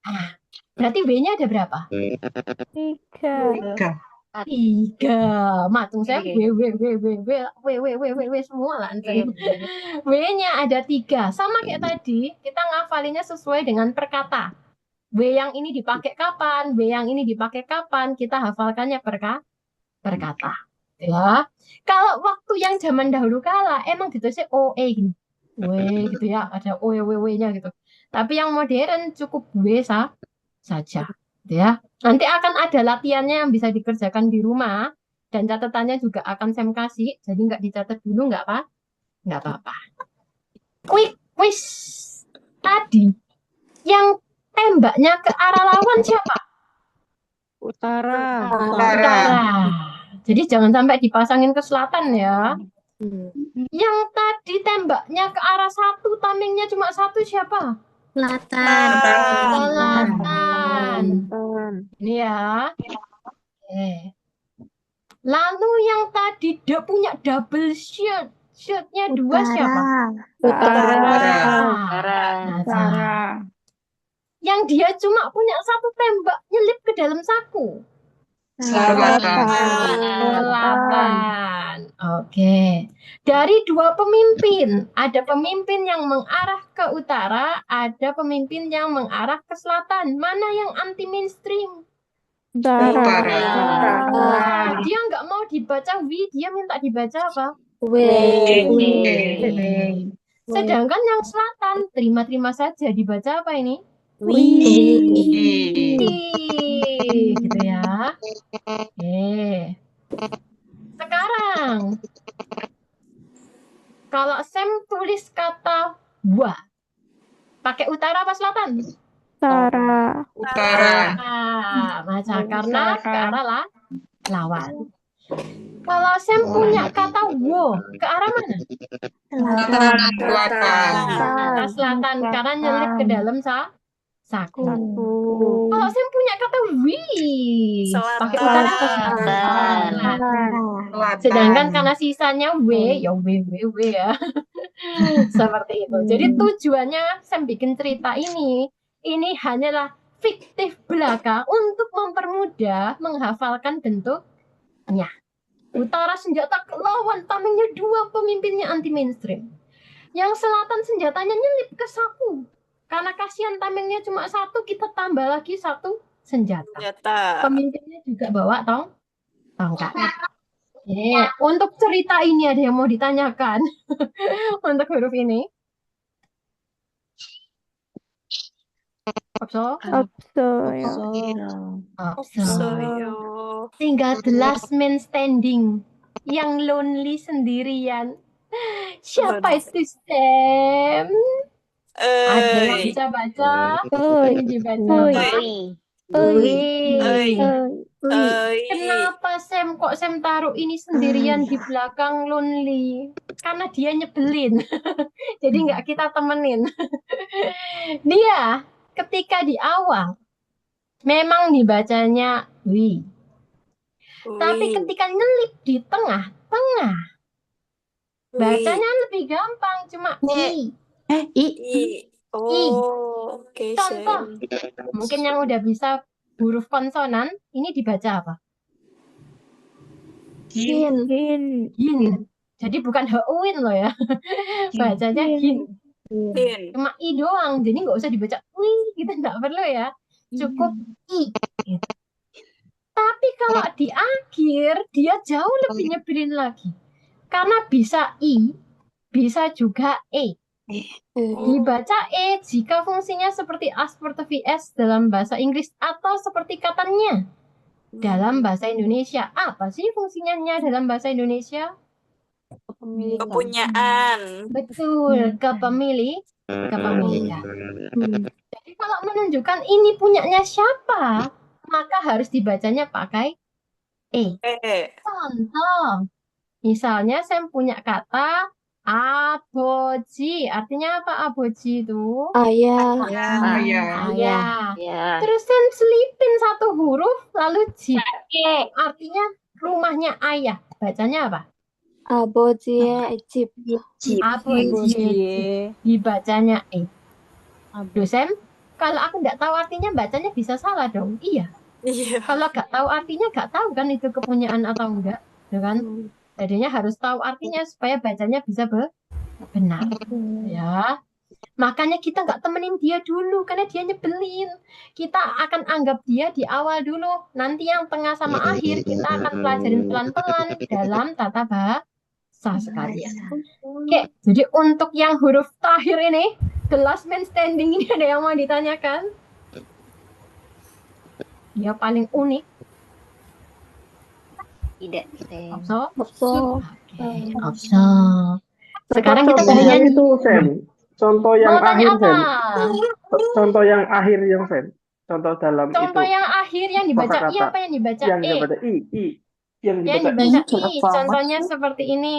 Ah, berarti w-nya ada berapa? 3. 3. Matung Sam w semua langsung. W-nya ada 3. Sama kayak tadi, kita ngafalinya sesuai dengan perkata. W yang ini dipakai kapan, W yang ini dipakai kapan, kita hafalkannya perkata. Ya. Kalau waktu yang zaman dahulu kala, emang ditulisnya OE gini. W gitu ya, ada W-nya gitu. Tapi yang modern cukup W saja. Gitu ya. Nanti akan ada latihannya yang bisa dikerjakan di rumah. Dan catatannya juga akan Sam kasih. Jadi nggak dicatat dulu, nggak apa-apa. Quick quiz. Tadi, yang tembaknya ke arah lawan siapa? Utara. Utara. Jadi jangan sampai dipasangin ke selatan ya. Yang tadi tembaknya ke arah satu, tamengnya cuma satu siapa? Selatan. Selatan. Ini ya. Oke. Lalu yang tadi punya double shirt. Shirtnya 2 siapa? Utara. Yang dia cuma punya satu tembak nyelip ke dalam saku. Selatan. Oke. Dari 2 pemimpin, ada pemimpin yang mengarah ke utara, ada pemimpin yang mengarah ke selatan. Mana yang anti mainstream? Utara. Dia nggak mau dibaca wi, dia minta dibaca apa? W. Sedangkan yang selatan terima-terima saja dibaca apa ini? Gitu ya. Oke. Sekarang kalau Sam tulis kata wa, pakai utara apa selatan? Utara. Baca karena ke arah lawan. Kalau Sam punya kata wo, ke arah mana? Ke selatan karena nyelip ke dalam saku. Kalau Sam punya kata wi, pakai utara atau selatan? Sedangkan karena sisanya w, ya w ya. Seperti itu. Jadi tujuannya Sam bikin cerita ini hanyalah fiktif belaka untuk mempermudah menghafalkan bentuknya. Utara senjata ke lawan, tamengnya 2, pemimpinnya anti mainstream. Yang selatan senjatanya nyelip ke saku. Karena kasihan tamengnya cuma 1, kita tambah lagi 1 senjata. Pemimpinnya juga bawa tongkat. Untuk cerita ini ada yang mau ditanyakan untuk huruf ini? Opso. Tinggal the last man standing, yang lonely sendirian. Siapa itu Sam? Ada yang bisa baca? Ini dibaca. Kenapa Sam taruh ini sendirian di belakang lonely? Karena dia nyebelin. Jadi nggak kita temenin. Dia ketika di awal memang dibacanya wi. Tapi ketika nyelip di tengah-tengah, bacanya lebih gampang, cuma i. Contoh, mungkin yang udah bisa huruf konsonan, ini dibaca apa? Hin. Jadi bukan heuin loh ya. Bacanya hin. Cuma i doang, jadi nggak usah dibaca wi, kita nggak perlu ya. Cukup i. Gitu. Tapi kalau di akhir, dia jauh lebih nyebelin lagi. Karena bisa i, bisa juga e. Dibaca e jika fungsinya seperti apostrophe s dalam bahasa Inggris atau seperti katanya dalam bahasa Indonesia. Apa sih fungsinya dalam bahasa Indonesia? Kepunyaan. Betul, kepemilikan. Jadi kalau menunjukkan ini punyanya siapa, maka harus dibacanya pakai e. Contoh, misalnya saya punya kata aboji. Artinya apa aboji itu? Ayah. Terus saya selipin 1 huruf, lalu ji. Artinya rumahnya ayah. bacanya apa? 아버지의 집. Abojie. Dibacanya E. Loh, Sam, kalau aku nggak tahu artinya bacanya bisa salah dong. Iya. Iya. Kalau nggak tahu artinya nggak tahu kan itu kepunyaan atau enggak, ya kan? Jadinya harus tahu artinya supaya bacanya bisa benar. Ya. Makanya kita nggak temenin dia dulu karena dia nyebelin. Kita akan anggap dia di awal dulu. Nanti yang tengah sama akhir kita akan pelajarin pelan-pelan dalam tata bahasa sekalian. Oke, jadi untuk yang huruf terakhir ini, the last man standing ini ada yang mau ditanyakan? Dia paling unik. Tidak. Opso? 없어. Oke, opso. Sekarang kita Contoh mau yang nyanyi. itu, Sam. Contoh yang Mau tanya akhir, apa? Sam. Contoh yang akhir yang Sam. Contoh dalam Contoh itu yang akhir yang dibaca I kosakata. apa yang dibaca Yang E? dibaca I. Yang Yang dibaca dibaca I. I. Contohnya seperti ini.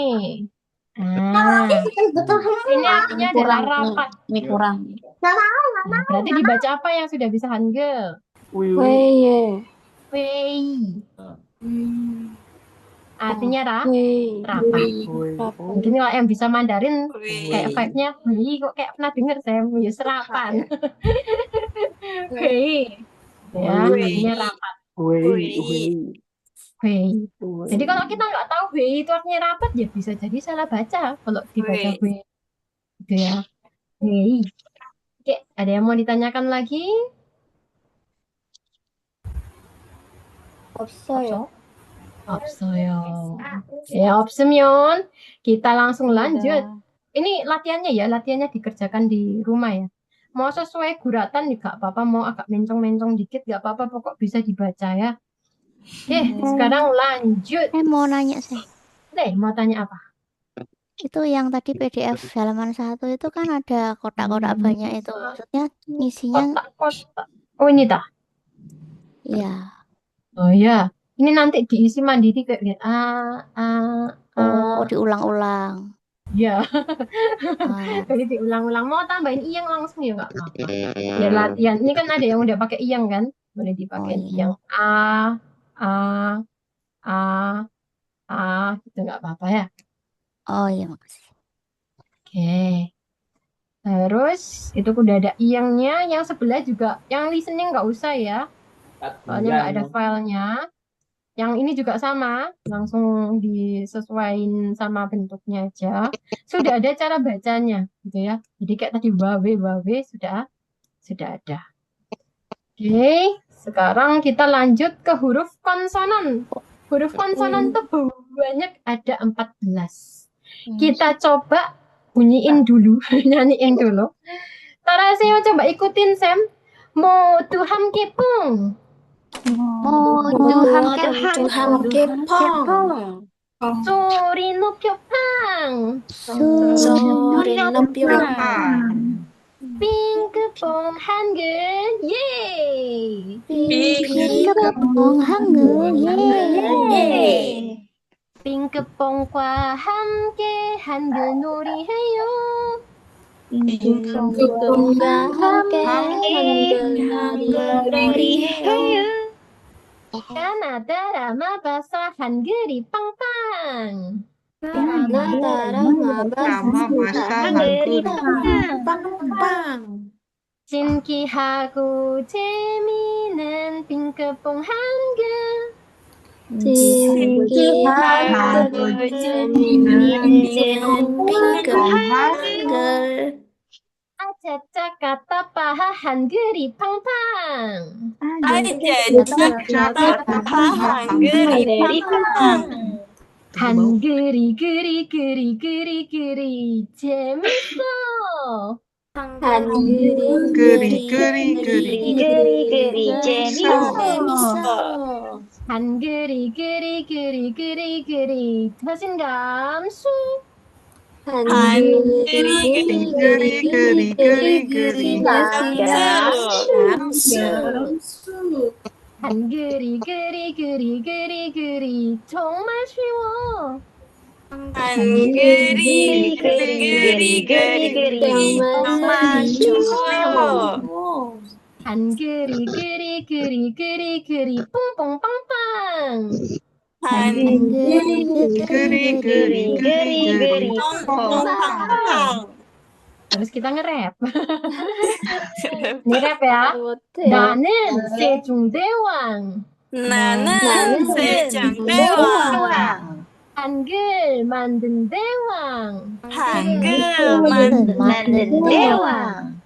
Ini artinya adalah rapat. Ini kurang. Nah, berarti dibaca apa yang sudah bisa Hangul? 회의에. Wei. Artinya 회의. rapat. Oh, Mungkin kalau yang bisa Mandarin Wih. kayak vibe-nya wei, kok kayak pernah denger saya ya serapan. Wei. Ya, artinya rapat. wei. Wei. Jadi kalau kita nggak tahu wei itu artinya rapat ya bisa jadi salah baca kalau dibaca Wei. wei. Gitu ya. Wei. Oke, ada yang mau ditanyakan lagi? 없어요. Opsoyo. Ya, opsemion. Kita langsung lanjut. Ini latihannya ya, latihannya dikerjakan di rumah ya. Mau sesuai guratan juga apa-apa, mau agak mencong-mencong dikit gak apa-apa, pokok bisa dibaca ya. Oke, sekarang lanjut. Saya mau nanya sih, Deh, mau tanya apa? itu yang tadi PDF halaman 1 itu kan ada kotak-kotak banyak itu, maksudnya isinya Kotak-kotak. Oh, ini dah. ya, Oh ya, ini nanti diisi mandiri kayak gini. oh diulang-ulang. Ya, Ah, jadi diulang-ulang. Mau tambahin iyang langsung ya nggak apa-apa. Ya latihan. Ini kan ada yang udah pakai iyang kan? Boleh dipakai Oh, iya. iyang gitu nggak apa-apa ya. oh iya makasih. Oke. Terus itu udah ada iyangnya. Yang sebelah juga, yang listening nggak usah ya. Soalnya nggak ada filenya. Yang ini juga sama, langsung disesuaikan sama bentuknya aja. Sudah ada cara bacanya, gitu ya. Jadi kayak tadi wawe sudah ada. Oke, sekarang kita lanjut ke huruf konsonan. Huruf konsonan tuh banyak, ada 14. Kita coba bunyiin dulu, nyanyiin dulu. Taraseo coba ikutin Sam. Mo Tuhan kepung. 함께 펑. 소리 높여 팡. 소리 높여 핑크퐁 한글 예. 핑크퐁 한글 예. 핑크퐁과 함께 한글 놀이해요. 핑크퐁과 함께 한글 놀이해요. 까나다라마 바사 한글이 빵빵. 까나다라마 바사 한글이 빵빵. 신기하고 재미있는 핑크퐁 한글. 신기하고 재미있는 핑크퐁 한글. 아차차 까따빠하 한글이 팡팡. 한글이 팡. 한글이 그리 재밌어. 한글이 재밌어. 한글이 그리 자신감 쑥. 한글이 그리 정말 쉬워. 한글이 정말 좋아요. 한글이 그리 뿡뿡빵빵. Geri. Terus kita nge-rap. Ini rap ya. 못해요. 나는 세종대왕. 나는 세종대왕. 한글 만든 대왕. 한글 만든 대왕.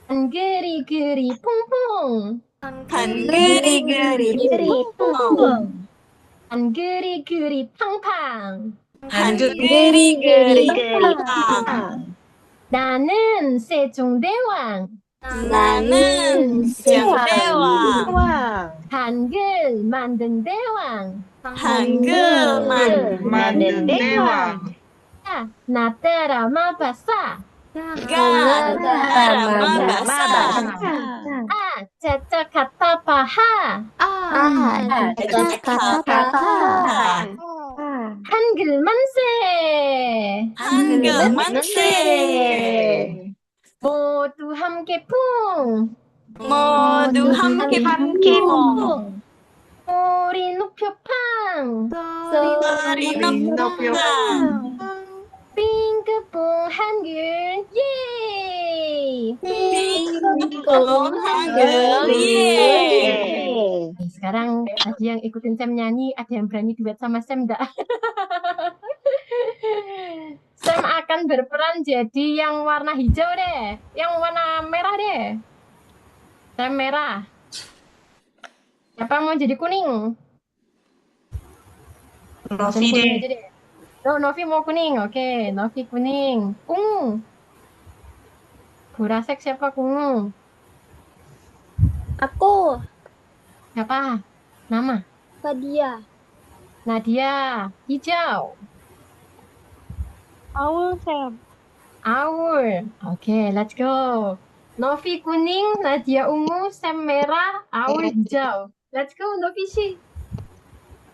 한글이 그리 퐁퐁. 한글이 그리 퐁퐁. 한글이 그리 팡팡. 한글이 그리 팡팡. 나는 세종대왕. 나는 세종대왕. 한글 만든 대왕. 한글 만든 대왕. 나 따라 마바사. 짜짜 카타파하. 한글 만세. 한글 만세. 모두 함께 풍. 모두 함께 퐁. 소리 높여 팡. 소리 높여 팡. 빙크퐁 한글 예. 빙크퐁 한글 예. Sekarang tadi yang ikutin Sam nyanyi, ada yang berani duet sama Sam enggak? Sam akan berperan jadi yang warna hijau deh, yang warna merah deh. Sam merah. Siapa mau jadi kuning? Novi Kuning deh. aja deh. Oh, Novi mau kuning. Oke, Novi kuning. Ungu. Burasek siapa kungu? Aku, Siapa? Nama? Fadia. Nadia. Hijau. Aul, Sam. Aul. Oke, let's go. Novi kuning, Nadia ungu, Sam merah, Aul hijau. Let's go, Novi sih.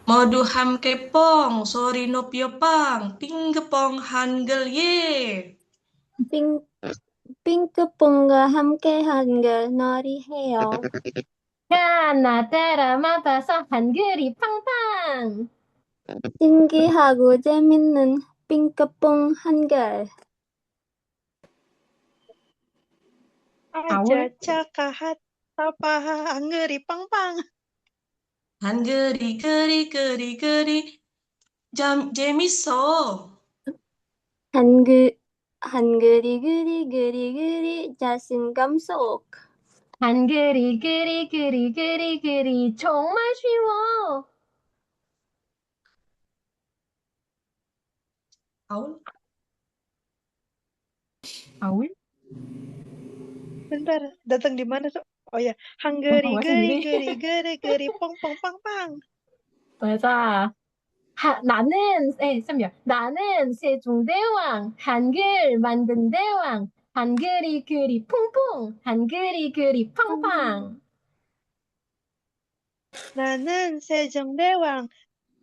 모두 함께 뽕, 소리 높여 빵, 빙그뽕 한글 예. 핑크퐁과 함께 한글 놀이해요. 나 따라 마봐서 한글이 팡팡. 신기하고 재밌는 핑크퐁 한글. Aja cakahat tapaha anggeri pang-pang. 한글이 그리 재밌어. 한글이 그리 자신감 속. 한글이 그리 정말 쉬워. Aul? Bentar, datang di mana, Sok? Oh ya, hanggeri Bawa geri sendiri. geri pong pong pang pang. 맞아. 쌤이야. 나는 세종대왕, 한글 만든 대왕, 한글이 그리 퐁퐁, 한글이 그리 팡팡. Nanen Sejongdewang.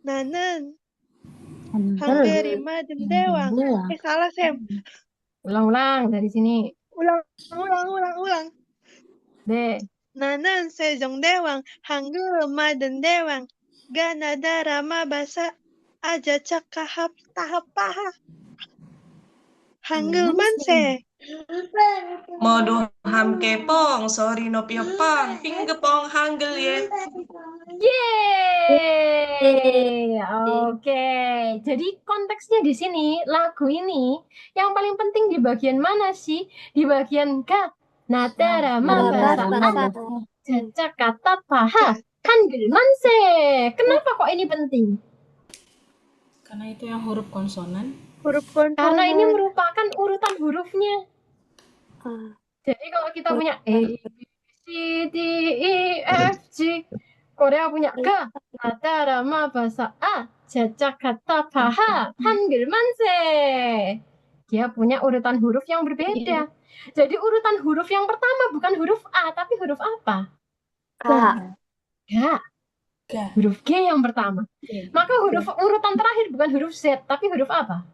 Nanen hanggeri madem dewang. Salah, Sam. Ulang-ulang dari sini. Ulang. 네. Nanen Sejongdewang, hanggeri madem dewang. Gana darama basa aja cakahap tahap paha. Hanggel manse. 모두 함께 뽕, 소리 높여 빵, 빙그뽕 한글 예. Yeay. Oke. Jadi konteksnya di sini, lagu ini yang paling penting di bagian mana sih? Di bagian ka. Natara mabasa jajak kata paha. Hanggel manse. Kenapa kok ini penting? Karena itu yang huruf konsonan. Karena ini merupakan urutan hurufnya. Jadi kalau kita punya A, B, C, D, E, F, G, Korea punya K, Natara mabasa A, jajak kata paha, hanggel manse. Dia punya urutan huruf yang berbeda. Jadi urutan huruf yang pertama bukan huruf A, tapi huruf apa? G. Huruf G yang pertama. Maka urutan terakhir bukan huruf Z, tapi huruf apa?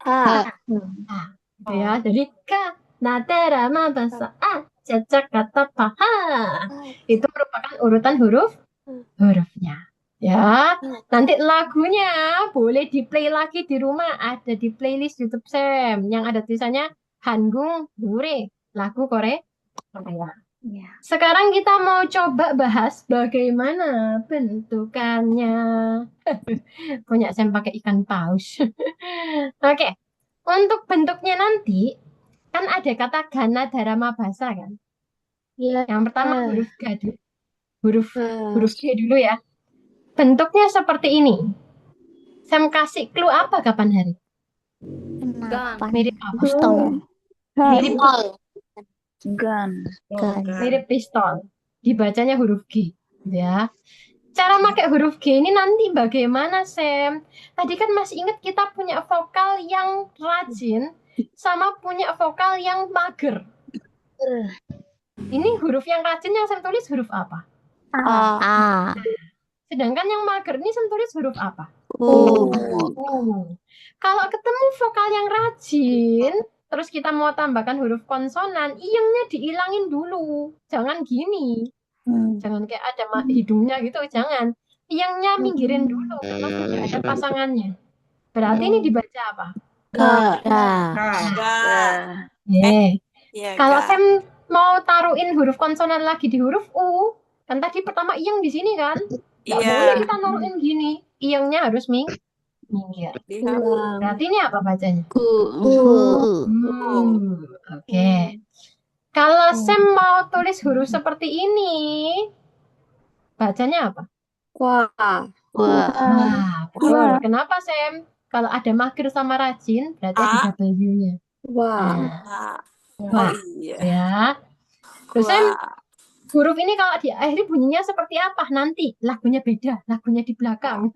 A. Gitu ya. Jadi K, Natara mabasa A, jajak kata paha. Itu merupakan urutan hurufnya. Ya, nanti lagunya boleh di-play lagi di rumah. Ada di playlist YouTube Sam yang ada tulisannya Hanggung Dure, lagu Korea. Ya. Sekarang kita mau coba bahas bagaimana bentukannya. Punya Sam pakai ikan paus. Oke, untuk bentuknya nanti kan ada kata Gana Dharma Basa kan. Iya. Yang pertama huruf G dulu. Huruf G dulu ya. Bentuknya seperti ini. Sam kasih clue apa kapan hari? Kenapa? Mirip apa? Pistol. Mirip Gun. mirip pistol. Dibacanya huruf G, ya. Cara pakai huruf G ini nanti bagaimana, Sam? Tadi kan masih ingat kita punya vokal yang rajin sama punya vokal yang mager. Ini huruf yang rajin yang Sam tulis huruf apa? A. Sedangkan yang mager ini Sam tulis huruf apa? U. Kalau ketemu vokal yang rajin, terus kita mau tambahkan huruf konsonan, iyengnya diilangin dulu. Jangan gini. Jangan kayak ada hidungnya gitu, jangan. Iyengnya minggirin dulu karena sudah ada pasangannya. Berarti ini dibaca apa? Kalau Sam mau taruhin huruf konsonan lagi di huruf U, kan tadi pertama iyeng di sini kan? Nggak boleh kita naruhin gini. Iyengnya harus minggir. Berarti ini apa bacanya? Oke. Kalau Sam mau tulis huruf seperti ini, bacanya apa? Wah, betul. Kenapa, Sam? Kalau ada mager sama rajin, berarti ada W-nya. Wah, ya. Terus Sam, huruf ini kalau diakhiri bunyinya seperti apa? Nanti lagunya beda, lagunya di belakang.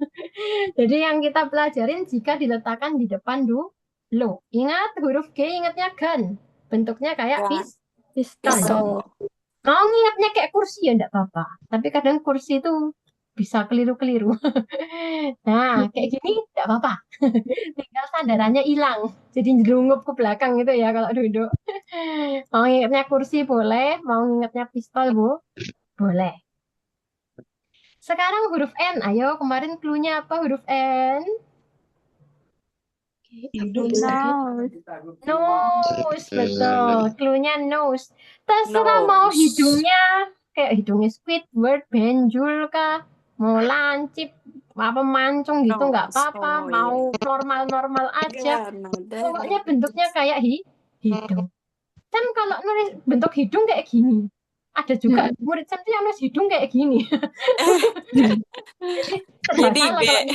Jadi yang kita pelajarin jika diletakkan di depan lo. Ingat huruf G, ingatnya gan. Bentuknya kayak pistol. Mau ngingatnya kayak kursi ya enggak apa-apa. Tapi kadang kursi itu bisa keliru-keliru. Nah, kayak gini enggak apa-apa. Tinggal sandarannya hilang. Jadi jerungup ke belakang gitu ya kalau duduk. Mau ngingatnya kursi boleh, mau ngingatnya pistol boleh. Sekarang huruf N. Ayo, kemarin clue-nya apa huruf N? Nose, betul. Clue-nya nose. Terserah mau hidungnya kayak hidungnya Squidward, benjul kah, mau lancip, apa mancung gitu nggak apa-apa. Mau normal-normal aja. Pokoknya bentuknya kayak hidung. Sam kalau nulis bentuk hidung kayak gini. Ada juga murid Sam tuh yang nulis hidung kayak gini. Jadi ya.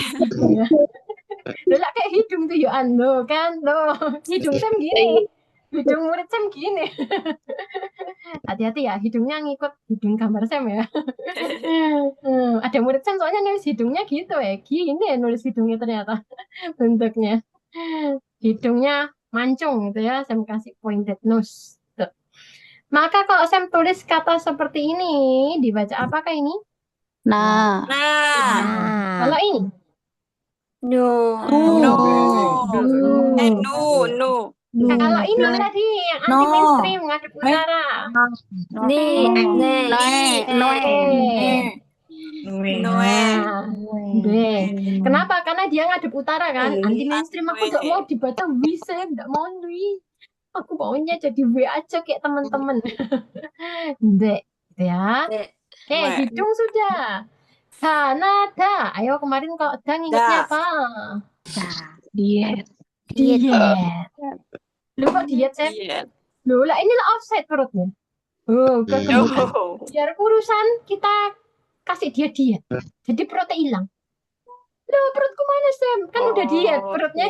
Loh, lah kayak hidung tuh ya lo kan lo hidung Sam gini, hidung murid Sam gini. Hati-hati ya, hidungnya ngikut hidung gambar Sam ya. Ada murid Sam soalnya nulis hidungnya gitu ya, gini ya nulis hidungnya ternyata bentuknya hidungnya mancung gitu ya. Sam kasih pointed nose. Tuh. Maka kalau Sam tulis kata seperti ini dibaca apakah ini? Kalau ini No. Kalau ini tadi yang anti mainstream ngadep utara. Kenapa? Karena dia ngadep utara kan. Anti mainstream. Aku nggak mau dibaca bisa, nggak mau nih. Aku maunya jadi W aja kayak teman-teman. Dek, ya. Oke, hidung sudah. Kanada. Ayo kemarin kalau Dan ingatnya apa? Diet. Lu kok diet, Sam? Loh, lah ini lah offset perutnya. Kegemukan. Biar kurusan kita kasih dia diet. Jadi perutnya hilang. Loh, perutku mana, Sam? Kan udah diet, perutnya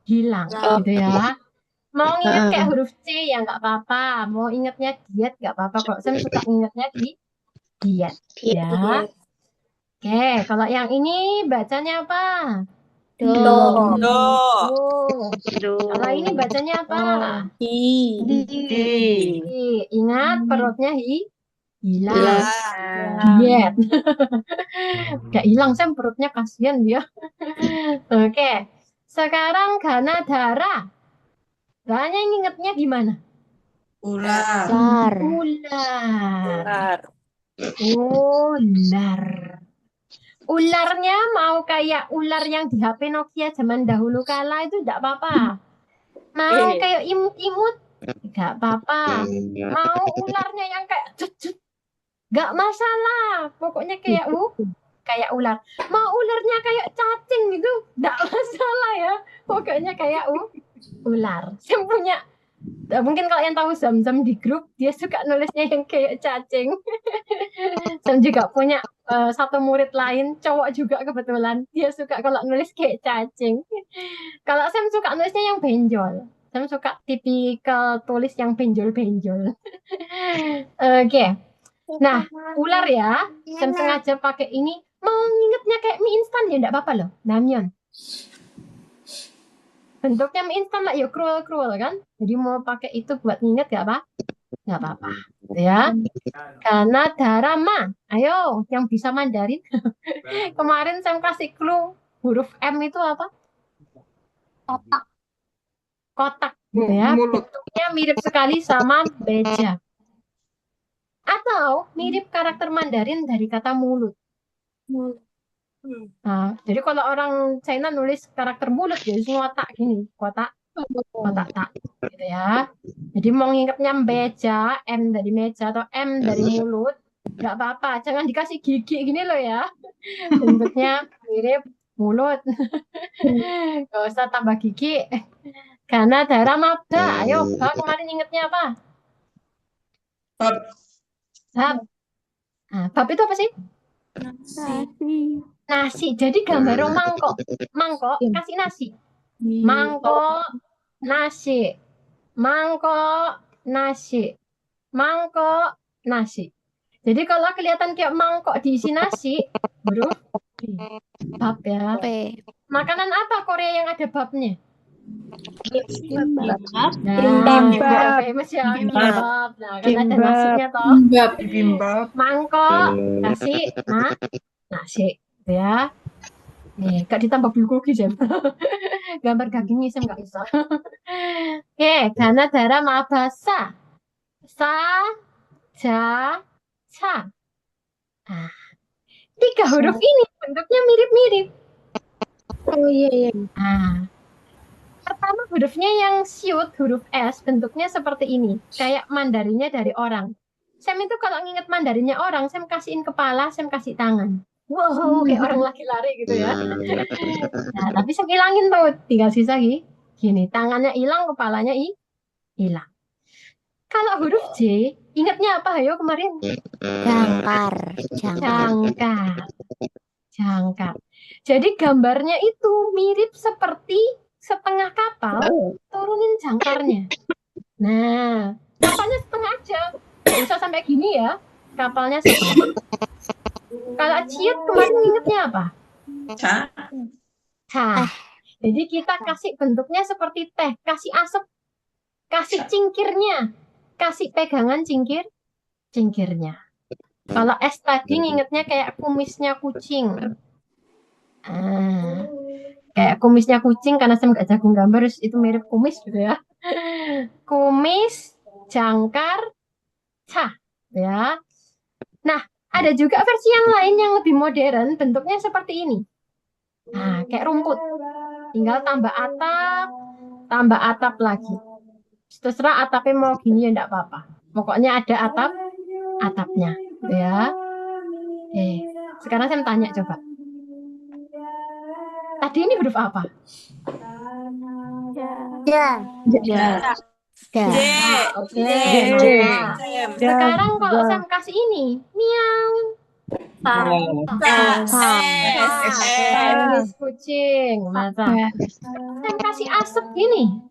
hilang. Gitu ya. Mau ingat kayak huruf C ya nggak apa-apa. Mau ingatnya diet nggak apa-apa. Kok Sam suka ingatnya diet. Ya. Oke, kalau yang ini bacanya apa? Do. Kalau ini bacanya apa? Ingat perutnya hilang. Diet. Gak hilang Sam perutnya, kasihan dia. Oke. Sekarang Ganadhara. Ganya ingetnya gimana? Ular. Ularnya mau kayak ular yang di HP Nokia zaman dahulu kala itu enggak apa-apa. Mau kayak imut-imut enggak apa-apa. Mau ularnya yang kayak cut-cut enggak masalah. Pokoknya kayak kayak ular. Mau ularnya kayak cacing gitu enggak masalah ya. Pokoknya kayak ular. Saya punya mungkin kalau yang tahu Zam-Zam di grup dia suka nulisnya yang kayak cacing. Sam juga punya satu murid lain cowok juga kebetulan dia suka kalau nulis kayak cacing. Kalau Sam suka nulisnya yang benjol. Sam suka tipikal tulis yang benjol-benjol. Oke. Nah, ular ya. Sam sengaja pakai ini. Mau ngingetnya kayak mie instan ya enggak apa-apa loh. Namyeon. Bentuknya mie instan lah ya cruel-cruel kan. Jadi mau pakai itu buat nginget enggak apa? Enggak apa-apa. Ya. Karena Dharma. Ayo, yang bisa Mandarin. Kemarin saya kasih clue huruf M itu apa? Kotak. Kotak gitu ya. Bentuknya mirip sekali sama beja. Atau mirip karakter Mandarin dari kata mulut. Nah, jadi kalau orang China nulis karakter mulut jadi semua tak gini, kotak tak gitu ya. Jadi mau ngingetnya beja, M dari meja atau M dari mulut, nggak apa-apa. Jangan dikasih gigi gini loh ya. Bentuknya mirip mulut. Gak usah tambah gigi. Karena daerah mabda. Ayo, Mbak kemarin ingetnya apa? Bab. Bab. Nah, bab itu apa sih? Nasi. Jadi gambar mangkok. Mangkok kasih nasi. Mangkok nasi. Mangkok nasi. Mangkok nasi. Jadi kalau kelihatan kayak mangkok diisi nasi, huruf bab ya. Makanan apa Korea yang ada babnya? Kimbab. Nah, famous ya kimbab. Nah, kan ada nasinya toh. Mangkok kasih nasi ya. Nih, gak ditambah bulgogi jam. Gambar dagingnya saya nggak bisa. Oke, karena darah mabasa. Sa, ja, ca. Nah, 3 huruf ini bentuknya mirip-mirip. Oh iya. Nah, pertama hurufnya yang siut, huruf S, bentuknya seperti ini. Kayak Mandarinnya dari orang. Sam itu kalau nginget Mandarinnya orang, Sam kasihin kepala, Sam kasih tangan. Wow, kayak orang lagi lari gitu ya. Nah, tapi Sam hilangin tuh, tinggal sisa gini. Tangannya hilang, kepalanya hilang. Kalau huruf J, ingatnya apa ayo kemarin? Jangkar. Jadi gambarnya itu mirip seperti setengah kapal turunin jangkarnya. Nah, kapalnya setengah aja. Nggak usah sampai gini ya. Kapalnya setengah. Kalau ciut kemarin ingetnya apa? Teh. Jadi kita kasih bentuknya seperti teh. Kasih asap. Kasih cingkirnya. Kasih pegangan cingkirnya. Kalau es tadi ngingetnya kayak kumisnya kucing. Kayak kumisnya kucing karena saya nggak jago gambar itu mirip kumis gitu ya. Kumis, jangkar, cah ya. Nah, ada juga versi yang lain yang lebih modern, bentuknya seperti ini. Nah, kayak rumput. Tinggal tambah atap lagi. Terserah atapnya mau gini ya enggak apa-apa. Pokoknya ada atapnya gitu ya. Sekarang saya tanya coba. Tadi ini huruf apa? Oke. Sekarang kalau saya kasih ini, miau. Kucing, masa? Saya kasih asap gini.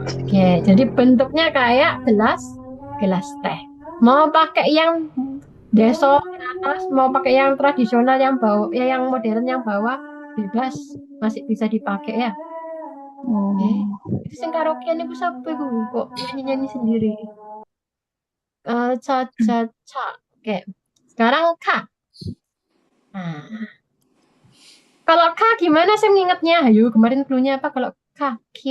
Oke, jadi bentuknya kayak gelas teh. Mau pakai yang deso atas, mau pakai yang tradisional yang bawah, ya yang modern yang bawah bebas, masih bisa dipakai ya. Itu sing karaokean iku sapa iku kok nyanyi-nyanyi sendiri. Ca. Oke. Sekarang K. Nah. Kalau K gimana saya mengingatnya? Ayo, kemarin clue-nya apa kalau K? K.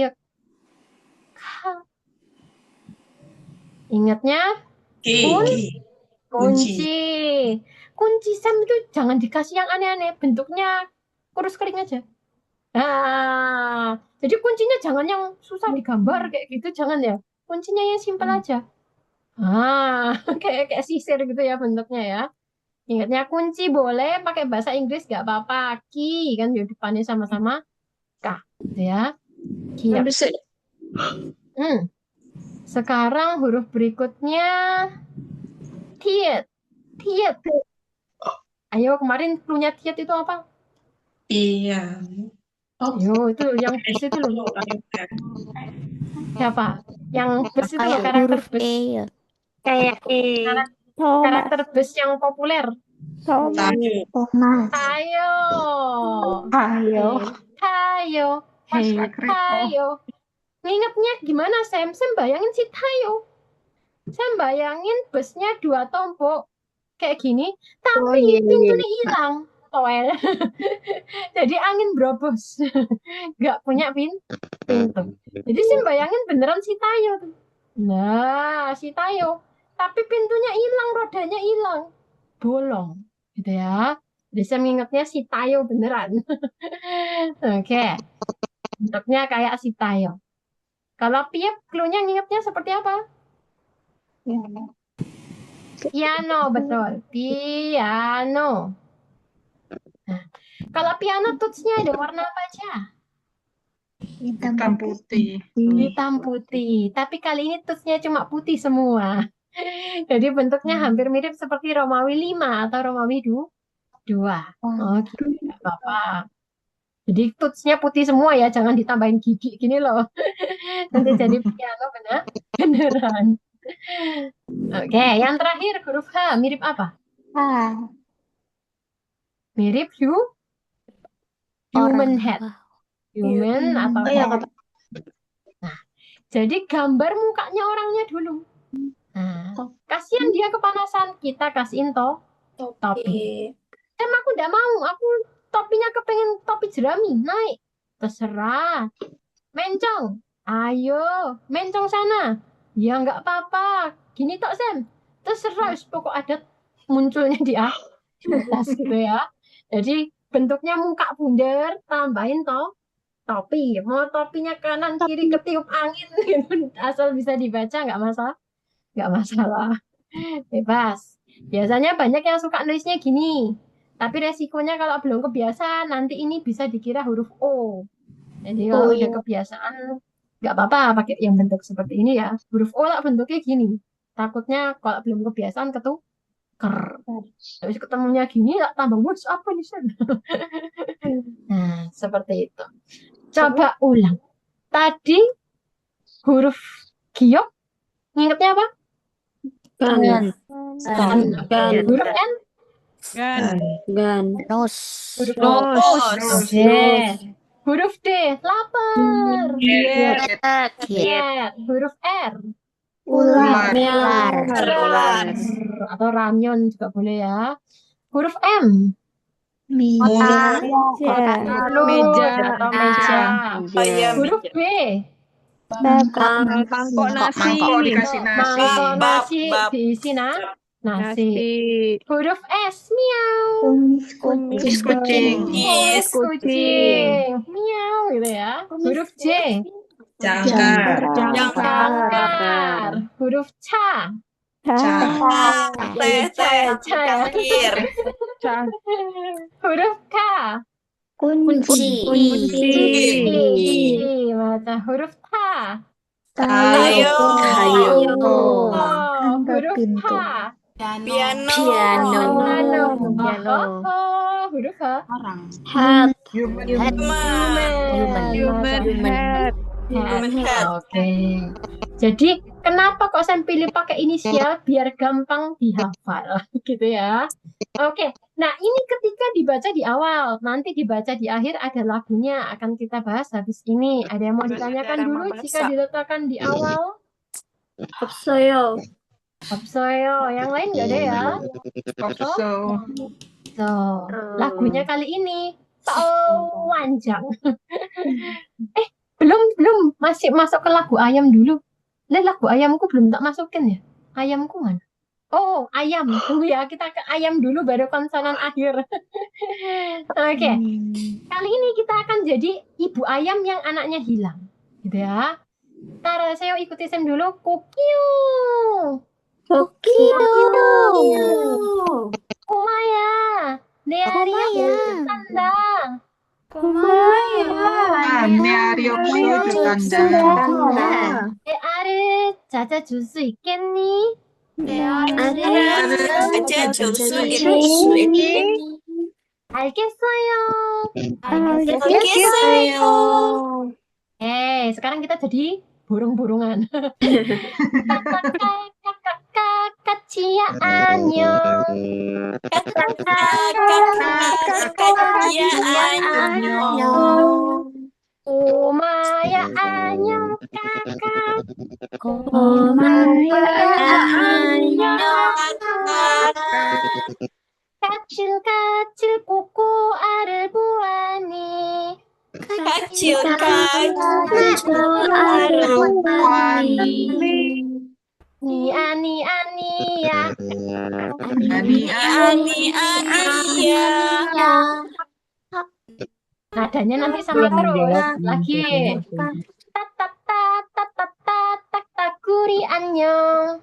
Ingatnya? Kunci. Kunci Sam itu jangan dikasih yang aneh-aneh. Bentuknya kurus kering aja. Nah, jadi kuncinya jangan yang susah digambar kayak gitu, jangan ya. Kuncinya yang simpel aja. Kayak sisir gitu ya bentuknya ya. Ingatnya kunci boleh pakai bahasa Inggris nggak apa-apa. Key kan di depannya sama-sama K, gitu ya. Key. Sekarang huruf berikutnya Tiet. Tiet. Ayo kemarin cluenya Tiet itu apa? Iya. Ayo itu yang bus itu loh. Siapa? Yang bus itu loh, Kayak karakter huruf bus. E ya. Kayak Karakter bus yang populer. Thomas. Ayo. Ayo. Tayo. Hey, Tayo. Ngingetnya gimana, Sam? Sam bayangin si Tayo. Sam bayangin busnya 2 tombol. Kayak gini. Tapi pintunya hilang. Toel. Jadi angin berobos. Nggak punya pintu. Jadi Sam bayangin beneran si Tayo tuh. Nah, si Tayo. Tapi pintunya hilang, rodanya hilang. Bolong. Gitu ya. Jadi saya mengingatnya si Tayo beneran. Oke. Bentuknya kayak si Tayo. Kalau Piep, cluenya ngingetnya seperti apa? Piano, betul. Piano. Nah, kalau piano tutsnya ada warna apa aja? Hitam putih. Hitam putih. Tapi kali ini tutsnya cuma putih semua. Jadi bentuknya hampir mirip seperti Romawi 5 atau Romawi 2. Oke, nggak apa-apa. Jadi tutsnya putih semua ya, jangan ditambahin gigi gini loh. Nanti jadi piano beneran. Oke, yang terakhir huruf H mirip apa? Mirip human head. Human atau head. Nah, jadi gambar mukanya orangnya dulu. Nah, kasihan dia kepanasan, kita kasihin topi. Sam aku nggak mau, aku topinya kepengen topi jerami, naik. Terserah. Mencong, ayo, mencong sana. Ya nggak apa-apa. Gini tok Sam, terserah. Pokok ada munculnya di atas gitu ya. Jadi bentuknya muka bundar, tambahin topi. Mau topinya kanan kiri ketiup angin, gitu. Asal bisa dibaca nggak masalah. Bebas. Biasanya banyak yang suka nulisnya gini. Tapi resikonya kalau belum kebiasaan, nanti ini bisa dikira huruf O. Jadi kalau udah kebiasaan, nggak apa-apa pakai yang bentuk seperti ini ya. Huruf O lah bentuknya gini. Takutnya kalau belum kebiasaan ketuker. Terus ketemunya gini, tak tambah, wah apa nih Sam? Nah, seperti itu. Coba ulang. Tadi huruf giok, ngingetnya apa? Huruf N? Nus. Huruf D, lapar. Huruf R, Ular. atau ramyon juga boleh ya. Huruf M, Meja. atau meja. Huruf B, Mangkok nasi. mangkok nasi diisi nasi. Huruf S, miau. Kucing. Kucing. Miau gitu ya. Huruf J, Jangkar. jangkar. Huruf C, huruf K, Kunci. Baca huruf T, Tayo. huruf H, Piano. huruf H, Hat. Human head. Oke. Jadi kenapa kok saya pilih pakai inisial biar gampang dihafal gitu ya. Oke. Nah, ini ketika dibaca di awal, nanti dibaca di akhir ada lagunya akan kita bahas habis ini. Ada yang mau ditanyakan dulu jika diletakkan di awal? Absoyo. Yang lain nggak ada ya? So, lagunya kali ini panjang. Belum masih masuk ke lagu ayam dulu. Lagu ayamku belum tak masukin ya. Ayamku mana? Oh, ayam. Tunggu ya, kita ke ayam dulu baru konsonan akhir. Oke. Kali ini kita akan jadi ibu ayam yang anaknya hilang. Gitu ya. Ntar saya ikuti Sam dulu. Kukiu. Kumaya. Neario. Tanda. 아를 찾아줄 수 있겠니? 알겠어요. Sekarang kita jadi burung-burungan. 까치야 안녕. 꼬마야 안녕. 까칠까칠 꼬꼬 알을 보아니. 아니야. Nadanya nanti sama terus. Lagi. Takuri 안녕.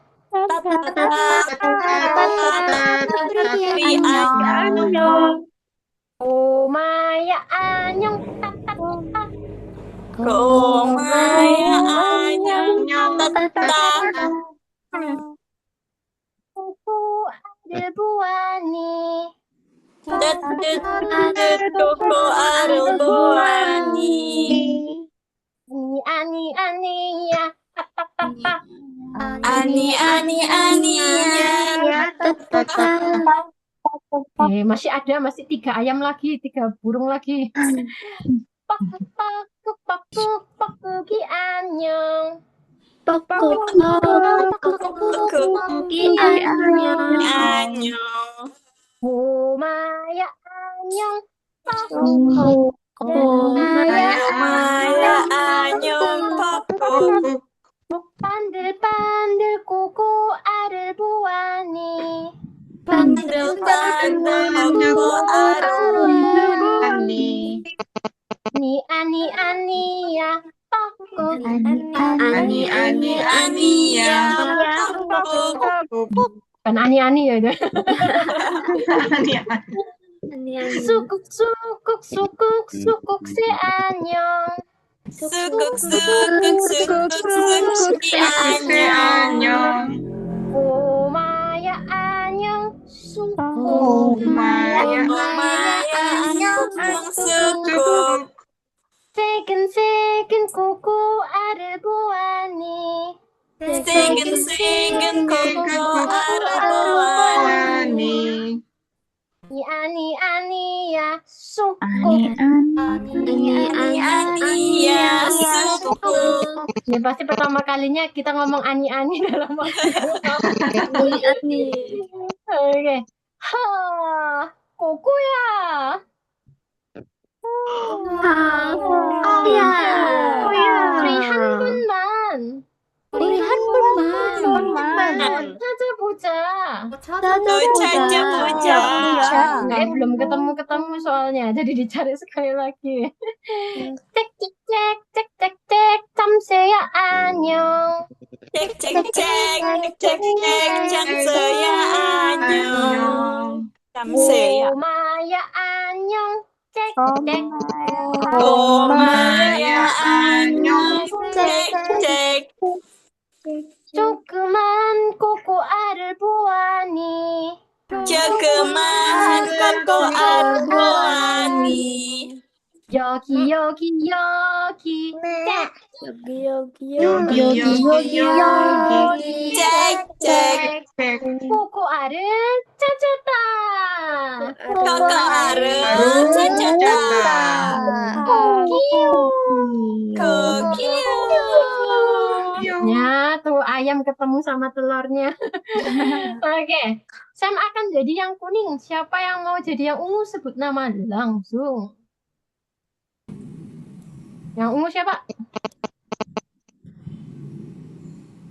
꼬마야 안녕. 꼬꼬 알을 보아니. 아니야. Masih ada, masih 3 ayam lagi, 3 burung lagi. 뻑뻑뻑뻑뻑뻑기 안녕. 꼬마야 안녕. 반들반들 꼬꼬 알을 보아니. 아니야. Bukan ani-ani ya itu. Sukuk si 안녕. 꼬마야 안녕. 새근새근 꼬꼬 알을 보아니. 아니야. Ini pasti pertama kalinya kita ngomong ani-ani dalam waktu. Oke. Kokoya. 우리 한 번만 찾아보자. belum ketemu soalnya, jadi dicari sekali lagi. cek 잠새야 안녕. 꼬마야 안녕. 조그만 꼬꼬 알을 보아니. 여기 꼬꼬 알을 찾았다. Ya, tuh ayam ketemu sama telurnya. Oke, Sam akan jadi yang kuning. Siapa yang mau jadi yang ungu sebut nama langsung. Yang ungu siapa?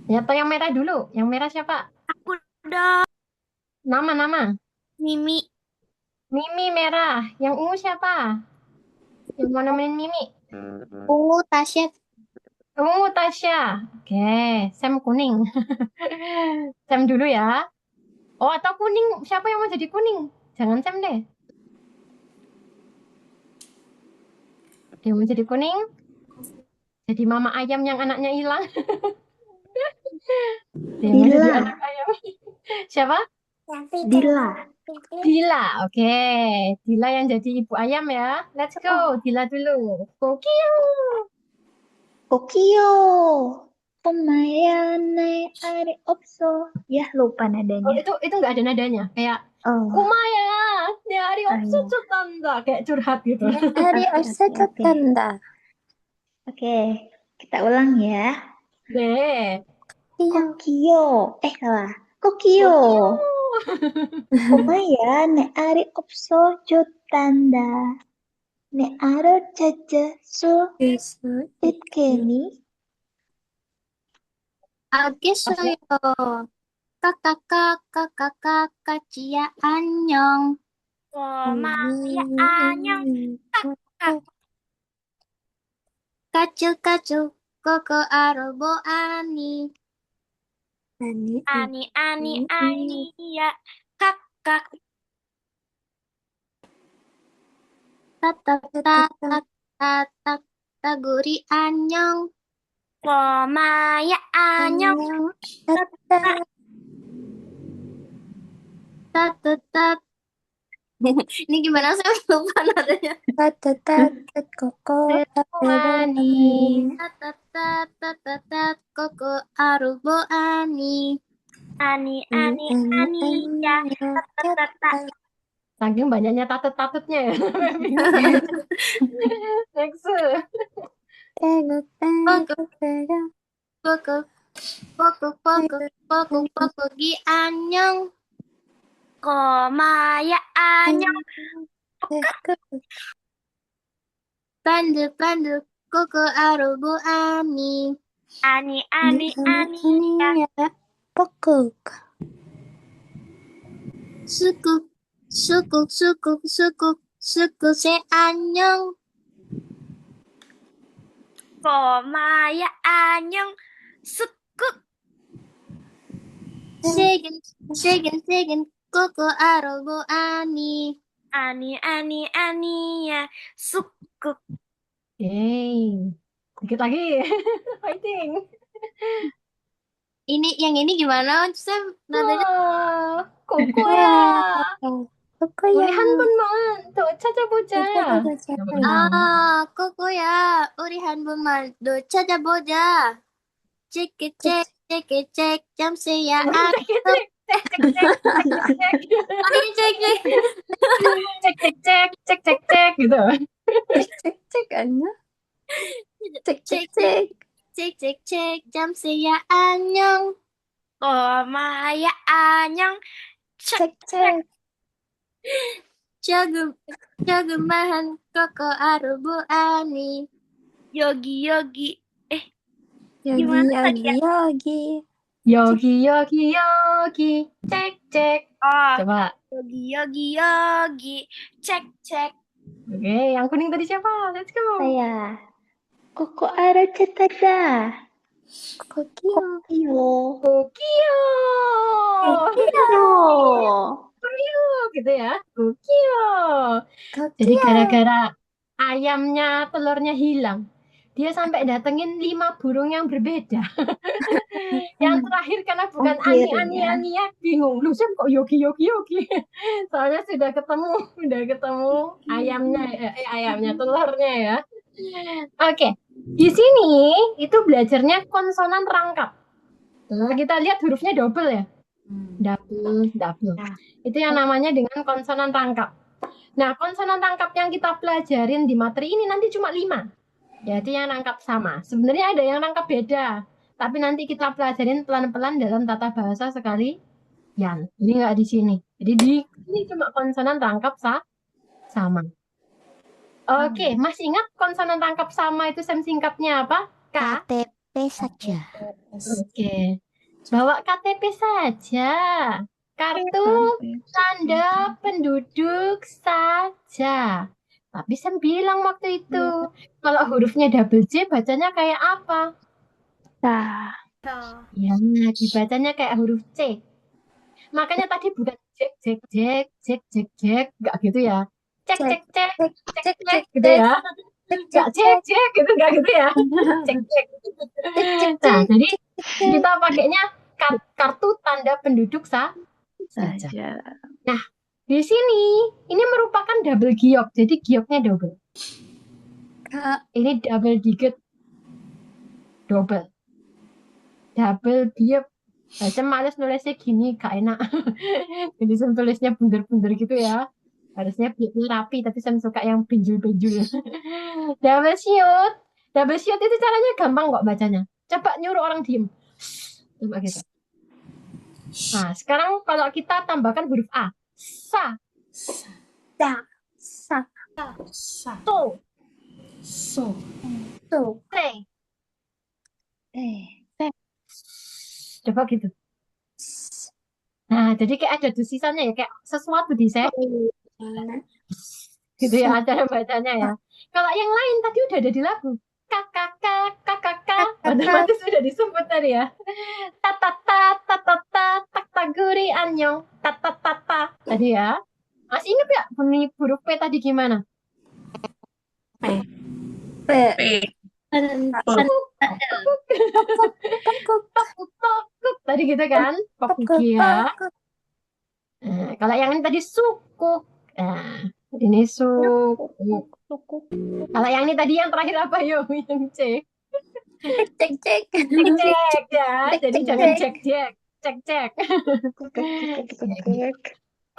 Ya, atau yang merah dulu? Yang merah siapa? Ada Nama. Mimi. Mimi merah. Yang ungu siapa? Yang mau nemenin Mimi? Ungu Tasya. Ungu Tasya. Oke, Sam kuning. Sam dulu ya. Oh, atau kuning. Siapa yang mau jadi kuning? Jangan Sam deh. Dia mau jadi kuning. Jadi mama ayam yang anaknya hilang. Dia mau jadi Dila. anak ayam. Siapa? Dila. Dila. Oke. Dila yang jadi ibu ayam ya. Let's go. Dila dulu. Kokio. Kokio. Kumayane ari opso. Ya lupa Oh, nadanya. itu nggak ada nadanya. Kayak Oh. Kumaya, nyari opso iya. tanda. Kayak curhat gitu. Hari Osa Oke. Tanda. Oke, kita ulang ya. Deh. Kokio. Salah. Kokio. Kumaya ne ari opso tanda. Ne aro caca su itkeni. Agesoyo. Kakak cia anyong. Komaya anyong. Kacu koko arobo ani. Ani ya. Kakak. Tatak taguri anyong. Komaya anyong. Tatat. Ini gimana saya lupa nadanya. Tatat koko Wani. tatat koko arubo ani. Ani ya. Tata. Saking banyaknya tatut-tatutnya ya. Next. Poko gi anyong. Komaya anyong. Pandu koko arubo ani. Ani ya. Pokok. Suku se anyong. Komaya anyong. Sukuk. Segen koko arobo ani. Ani ya. Sukuk. Yeay. Dikit lagi. Fighting. Yang ini gimana? Saya nadanya Wah, Kokoya. koko 우리 ya. 한 번만 더 찾아보자. 코코야, 우리 한 번만 더 찾아보자. 체크 점수야. cek gitu. cek 아니야? cek 점수야 안녕. Komaya anyong. cek 조그마한 코코 아루부 아니. Yogi. 여기 Gimana tadi ya? 여기 cek. Oh, Coba. yogi. Cek. Oke, yang kuning tadi siapa? Let's go. Saya. Koko aro catada. 코키요. Kokio. Kokio gitu ya. Kokio. Jadi gara-gara ayamnya telurnya hilang, dia sampai datengin 5 burung yang berbeda. Yang terakhir karena bukan Akhirnya. ani ya bingung. Lu Sam kok yogi. Soalnya sudah ketemu ayamnya telurnya ya. Oke. Di sini itu belajarnya konsonan rangkap. Nah, kita lihat hurufnya double ya. Double. Itu yang namanya dengan konsonan rangkap. Nah, konsonan rangkap yang kita pelajarin di materi ini nanti cuma 5. Jadi yang rangkap sama. Sebenarnya ada yang rangkap beda. Tapi nanti kita pelajarin pelan-pelan dalam tata bahasa sekalian. Ini nggak di sini. Jadi di sini cuma konsonan rangkap sama. Oke, masih ingat konsonan rangkap sama itu singkatnya apa? KTP saja. Oke. Bawa KTP saja. Kartu tanda penduduk saja. Tapi saya bilang waktu itu, kalau hurufnya double J bacanya kayak apa? Dah. Ya, dibacanya kayak huruf C. Makanya tadi bukan cek cek cek cek cek cek, nggak gitu ya. Cek cek cek cek cek gitu ya. Nggak cek cek gitu, nggak gitu ya. Cek cek. Nah, jadi kita pakainya kartu tanda penduduk saja. Nah, di sini ini merupakan double giok, jadi gioknya double. Ini double digit double. Double giok. Saya males nulisnya gini, gak enak. Jadi saya tulisnya bunder-bunder gitu ya. Harusnya biaknya rapi, tapi saya suka yang benjul-benjul. Double shoot. Double shoot itu caranya gampang kok bacanya. Coba nyuruh orang diem. Coba gitu. Nah, sekarang kalau kita tambahkan huruf A. Sa. Sa. Sa. Sa. So. So. So. Se. Coba gitu. Nah, jadi kayak ada desisannya ya, kayak sesuatu di set. Gitu ya cara bacanya ya. Kalau yang lain tadi udah ada di lagu. Kakak, otomatis sudah disebut tadi ya. Tatata, tatata, taktaguri anyong, tatatata. Tadi ya. Masih ingat ya bunyi huruf P tadi gimana? P. Tadi gitu kan? Kokugia. Kalau yang ini tadi sukuk. Nah, ini sukuk. Kalau yang ini tadi yang terakhir apa yo? Yang C. Cek cek. Cek cek ya. Jadi jangan cek cek. Cek cek.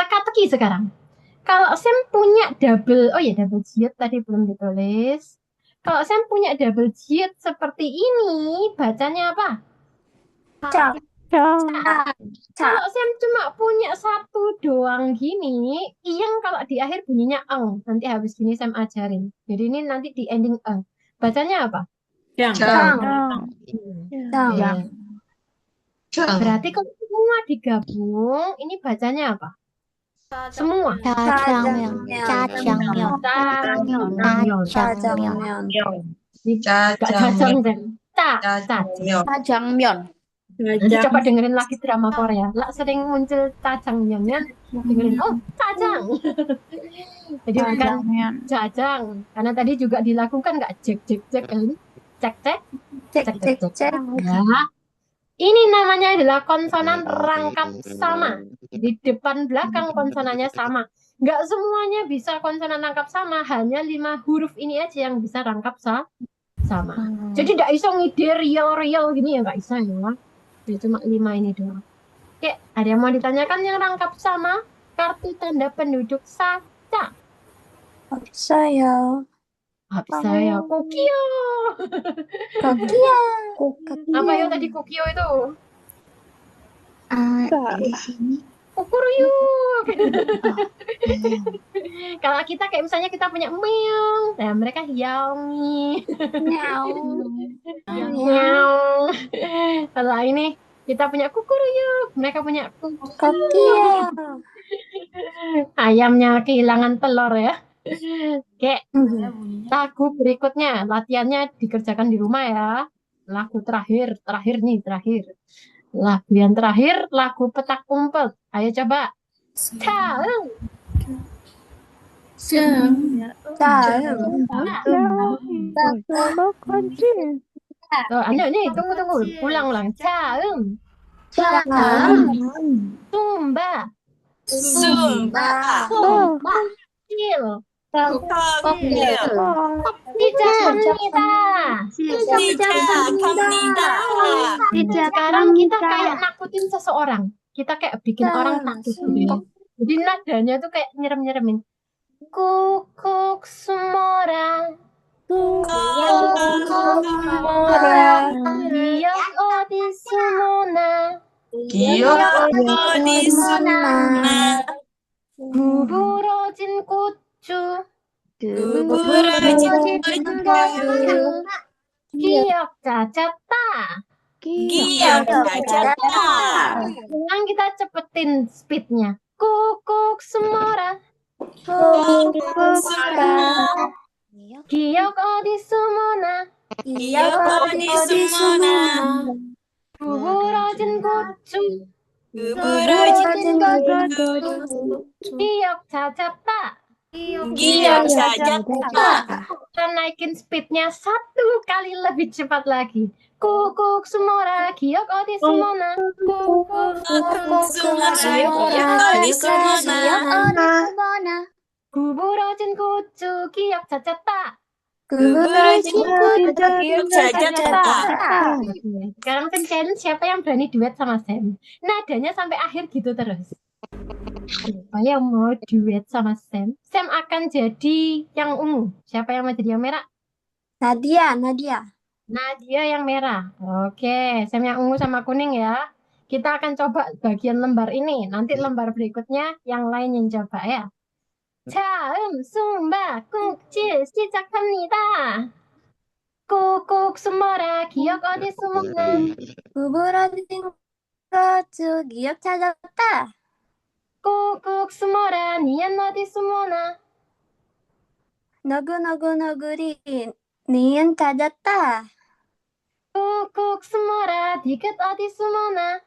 Teka-teki sekarang. Kalau Sam punya double, oh ya double jiyut tadi belum ditulis. Kalau Sam punya double jiyut seperti ini, bacanya apa? Kalau Sam cuma punya satu doang gini, yang kalau di akhir bunyinya eng. Nanti habis gini Sam ajarin. Jadi ini nanti di ending eng. Bacanya apa? Jang. Ya. Berarti kalau semua digabung, ini bacanya apa? Semua. Jajangmyeon. Jajangmyeon. Jajangmyeon. Gak jajang, Sam. Jajangmyeon. Nanti coba dengerin lagi drama Korea. Lah sering muncul jajangmyeon, dengerin oh jajang. Jadi bukan jajang. Karena tadi juga dilakukan nggak cek cek cek kan? Cek cek cek cek cek. Ya. Ini namanya adalah konsonan rangkap sama. Di depan belakang konsonannya sama. Nggak semuanya bisa konsonan rangkap sama. Hanya 5 huruf ini aja yang bisa rangkap sama. Jadi nggak iso ngide real gini ya nggak bisa ya. Ya, cuma 5 ini doang. Oke, ada yang mau ditanyakan yang rangkap sama? Kartu tanda penduduk saja. Saya. Bisa ya. Kokio. Kokio. Apa ya tadi Kokio itu? Di sini. Kukuryu. Kalau kita kayak misalnya kita punya meong, nah mereka yaongi. Meong. Kalau ini kita punya kukuryu, mereka punya Kokio. Ayamnya kehilangan telur ya. Kayak lagu berikutnya, latihannya dikerjakan di rumah ya. Lagu terakhir nih. Lagu yang terakhir, lagu petak umpet. Ayo coba. Tahu. Tuh, ini tunggu. Ulang. Caum. Tumba. Kecil. Sekarang kita kayak nakutin seseorang. Kita kayak bikin orang takut gitu. Jadi nadanya tuh kayak nyerem-nyeremin. Kukuk semora. Giok odi sumona. 구부러진 고추 기억 찾았다 Giok 찾았다. Sekarang kita cepetin speednya. Kukuk semora, giok 어디 숨어나, Giok 어디 숨어나. 구부러진 고추, 구부러진 고추. giok 찾았다. Giok 찾았다. Kita naikin speednya 1 kali lebih cepat lagi. Kukuk semora, giok 어디 숨어나, Giok 어디 숨어나. 구부러진 고추, 기억 찾았다. 구부러진 고추 기억 찾았다. Oke. Sekarang kan challenge siapa yang berani duet sama Sam. Nadanya sampai akhir gitu terus. Siapa yang mau duet sama Sam? Sam akan jadi yang ungu. Siapa yang mau jadi yang merah? Nadia. Nadia yang merah. Oke, Sam yang ungu sama kuning ya. Kita akan coba bagian lembar ini. Nanti lembar berikutnya yang lain yang coba ya. 다음 숨바꼭질 시작합니다. 꾹꾹 숨어라 기억 어디 숨었나. 구부러진 고추 기억 찾았다. 꾹꾹 숨어라 니은 어디 숨어나. 너구너구너구리 니은 찾았다. 꾹꾹 숨어라 디귿 어디 숨어나.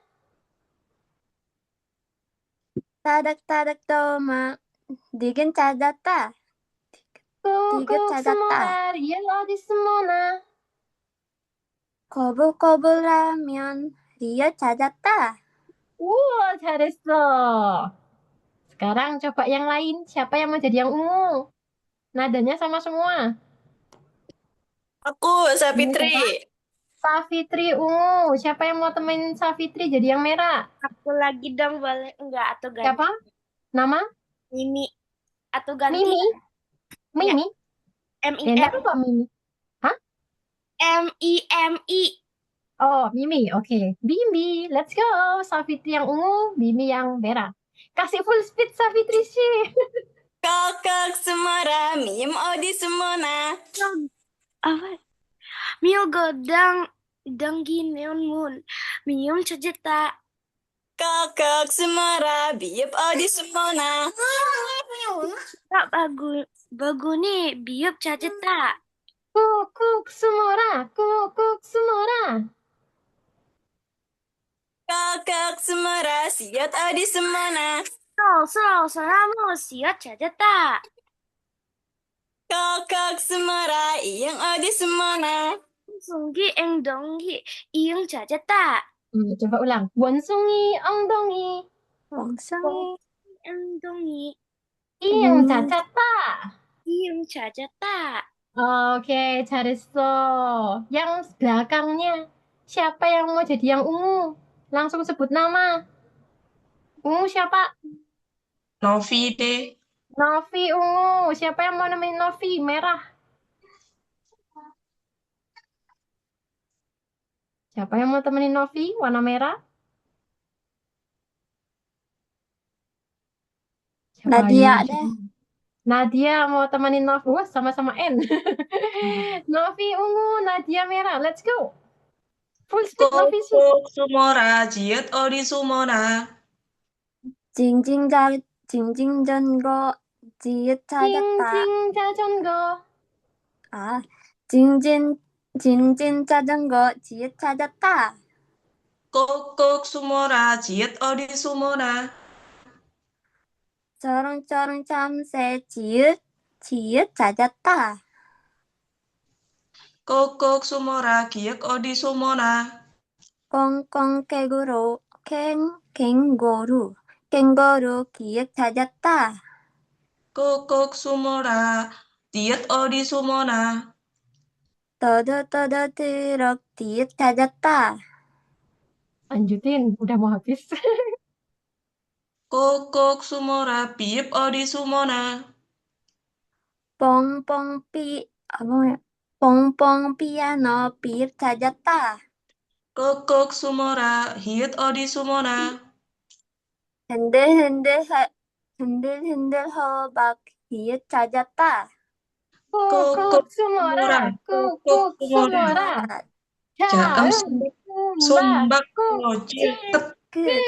따닥따닥 도마 니은 찾았다. 꾹꾹 찾았다. 숨어라 리을 어디 숨어나. 거불거불하면 리을 찾았다. 우와 잘했어. Sekarang coba yang lain. Siapa yang mau jadi yang ungu? Nadanya sama semua. Aku Sapitri. Safitri ungu. Siapa yang mau temenin Safitri jadi yang merah? Aku lagi dong boleh enggak atau ganti? Siapa? Nama? Mimi atau ganti? Mimi? Mimi? Enak apa Mimi? MIMI. Oh, Mimi. Oke. Bimbi. Let's go. Safitri yang ungu, Bimi yang merah. Kasih full speed Safitri sih. Kakak semara miem odi semona. apa? Mio godang danggi neon moon. Mium 찾았다. Kakak semara biep odi semona. Tak bagu nih biup 찾았다. 꾹꾹 숨어라. 꾹꾹 숨어라. Kakak semara siat odi semona. 서라모 siat 찾았다. Kakak semara iyang odi semona. 송기 앵덩이 이응 찾았다. Coba ulang. 원숭이, 엉덩이, 엉덩이 앵덩이 이응 찾았다. 이응 찾았다. Oke, 잘했어. Yang belakangnya. Siapa yang mau jadi yang ungu? Langsung sebut nama. Ungu siapa? Novi deh. Novi ungu. Siapa yang mau nemenin Novi? Merah. Siapa yang mau temenin Novi? Warna merah? Siapa Nadia yang- deh. Nadia mau temenin Novi. Wah, sama-sama N. Novi ungu, Nadia merah. Let's go. Full speed Novi sih. Kukuk sumora jiet odi sumona. 징징전거 지읒 찾았다. 징징 자전거. 아, 진진 자전거 지읒 찾았다. Kukuk sumora jiet odi sumona. 저렁저렁 참새 지읒 찾았다. Kukuk sumora giek odi sumona. 꽁꽁 캥거루 기읒 찾았다. Kukuk sumora diet odi sumona. 떠더 트럭 디읒 찾았다. Lanjutin, udah mau habis. Kukuk sumora biep odi sumona. 뽕뽕 피아노 비읒 찾았다. Kukuk sumora hiet odi sumona. 흔들흔들 호박 비읒 찾았다. 꾹꾹 숨어라. 꾹꾹 숨어라. Jaem 다음 sumber Sumbaku Sumbaku ciket. ciket.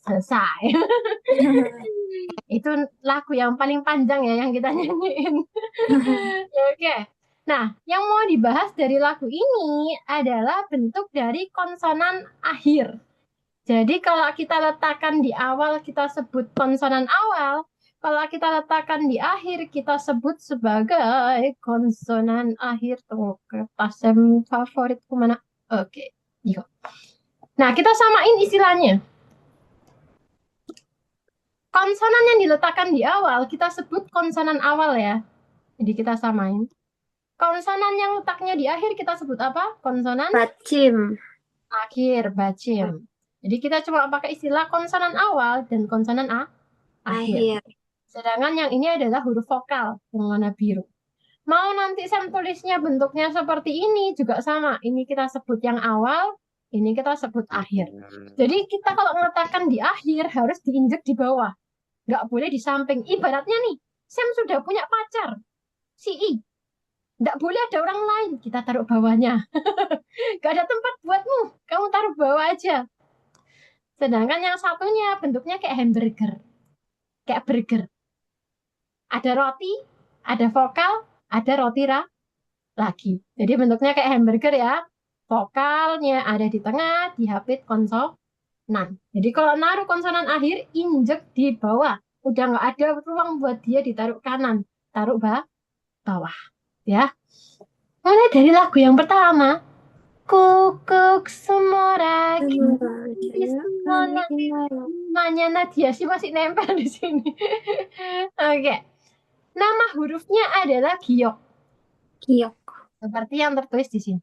Selesai. Itu lagu yang paling panjang ya yang kita nyanyiin. Oke. Nah, yang mau dibahas dari lagu ini adalah bentuk dari konsonan akhir. Jadi kalau kita letakkan di awal kita sebut konsonan awal, kalau kita letakkan di akhir kita sebut sebagai konsonan akhir. Tuh, kertas yang favoritku mana? Oke. Yuk. Nah, kita samain istilahnya. Konsonan yang diletakkan di awal kita sebut konsonan awal ya. Jadi kita samain. Konsonan yang letaknya di akhir kita sebut apa? Konsonan Bacim. akhir, bacim. Jadi kita cuma pakai istilah konsonan awal dan konsonan akhir. Akhir. Sedangkan yang ini adalah huruf vokal yang warna biru. Mau nanti Sam tulisnya bentuknya seperti ini juga sama. Ini kita sebut yang awal, ini kita sebut akhir. Jadi kita kalau meletakkan di akhir harus diinjek di bawah. Nggak boleh di samping. Ibaratnya nih, Sam sudah punya pacar, si I. Nggak boleh ada orang lain, kita taruh bawahnya. Nggak ada tempat buatmu, kamu taruh bawah aja. Sedangkan yang satunya bentuknya kayak hamburger, kayak burger. Ada roti, ada vokal, ada roti lagi. Jadi bentuknya kayak hamburger ya. Vokalnya ada di tengah, dihapit konsonan. Jadi kalau naruh konsonan akhir, injek di bawah. Udah nggak ada ruang buat dia ditaruh kanan, taruh bawah. Ya, mulai dari lagu yang pertama, kukuk semora namanya Nadia sih masih nempel di sini. Oke, nama hurufnya adalah giok, Giok. seperti yang tertulis di sini.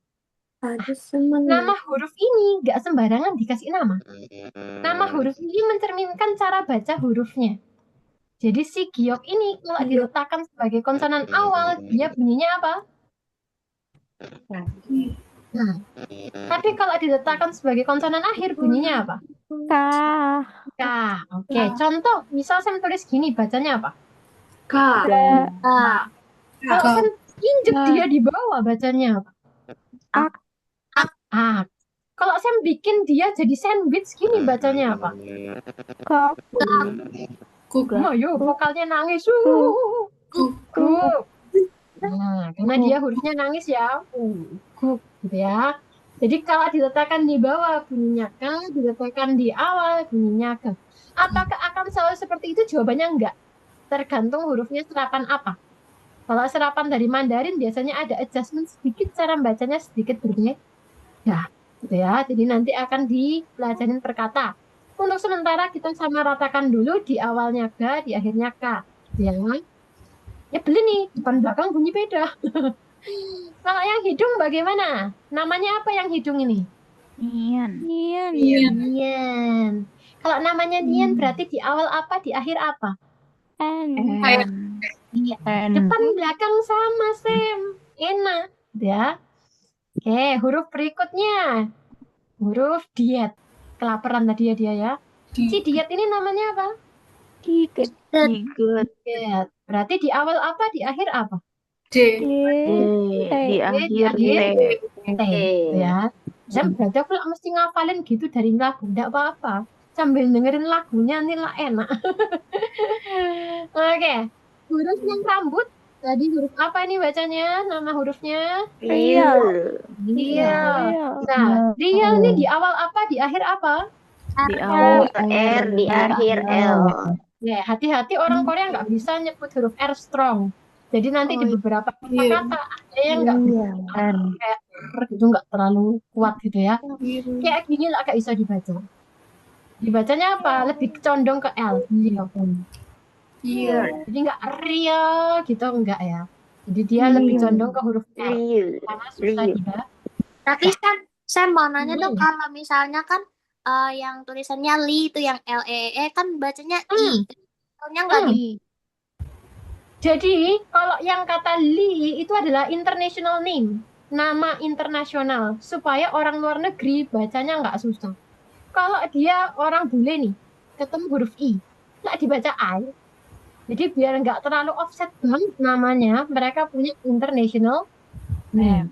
Ada semen. Nama huruf ini nggak sembarangan dikasih nama. Nama huruf ini mencerminkan cara baca hurufnya. Jadi si giok ini kalau diletakkan sebagai konsonan awal, dia bunyinya apa? Nah, tapi kalau diletakkan sebagai konsonan akhir, bunyinya apa? Kah. K. Oke, contoh, misal saya tulis gini, bacanya apa? K. Kalau saya injek dia di bawah, bacanya apa? A. Kalau saya bikin dia jadi sandwich gini, bacanya apa? Kok. Oh, yuk, vokalnya nangis. Kuk. Nah, karena dia hurufnya nangis ya. Kuk, gitu ya. Jadi kalau diletakkan di bawah bunyinya K, diletakkan di awal bunyinya K. Apakah akan selalu seperti itu? Jawabannya enggak. Tergantung hurufnya serapan apa. Kalau serapan dari Mandarin biasanya ada adjustment sedikit, cara bacanya sedikit berbeda. Ya, gitu ya. Jadi nanti akan dipelajarin per kata. Untuk sementara kita sama ratakan dulu di awalnya K, di akhirnya K. Ya, ya beli nih, depan belakang bunyi beda. Kalau yang hidung bagaimana? Namanya apa yang hidung ini? Nian. Nian. Kalau namanya Nian berarti di awal apa, di akhir apa? N. Depan belakang sama, Sam. Enak, ya. Oke, huruf berikutnya. Huruf diet. Kelaparan tadi ya dia ya. Si diet ini namanya apa? Diget. Diet. Berarti di awal apa, di akhir apa? Di akhir T. Ya. Sam berarti aku mesti ngafalin gitu dari lagu. Enggak apa-apa. Sambil dengerin lagunya nila enak. Oke. Huruf yang rambut. Tadi huruf apa ini bacanya? Nama hurufnya? Real. Nah, real ini di awal apa, di akhir apa? Di awal R, di akhir L. Ya, hati-hati orang Korea nggak bisa nyebut huruf R strong. Jadi nanti di beberapa kata ada yang nggak bisa kayak R gitu, nggak terlalu kuat gitu ya. Kayak gini lah agak bisa dibaca. Dibacanya apa? Lebih condong ke L. Jadi nggak real gitu, enggak ya. Jadi dia lebih condong ke huruf L. Karena susah dibaca. Tapi saya mau nanya dong, kalau misalnya kan yang tulisannya Li itu yang LEE kan bacanya I. Soalnya nggak di. Jadi kalau yang kata Li itu adalah international name, nama internasional, supaya orang luar negeri bacanya nggak susah. Kalau dia orang bule nih, ketemu huruf I, nggak dibaca I. Jadi biar nggak terlalu offset banget namanya, mereka punya international name.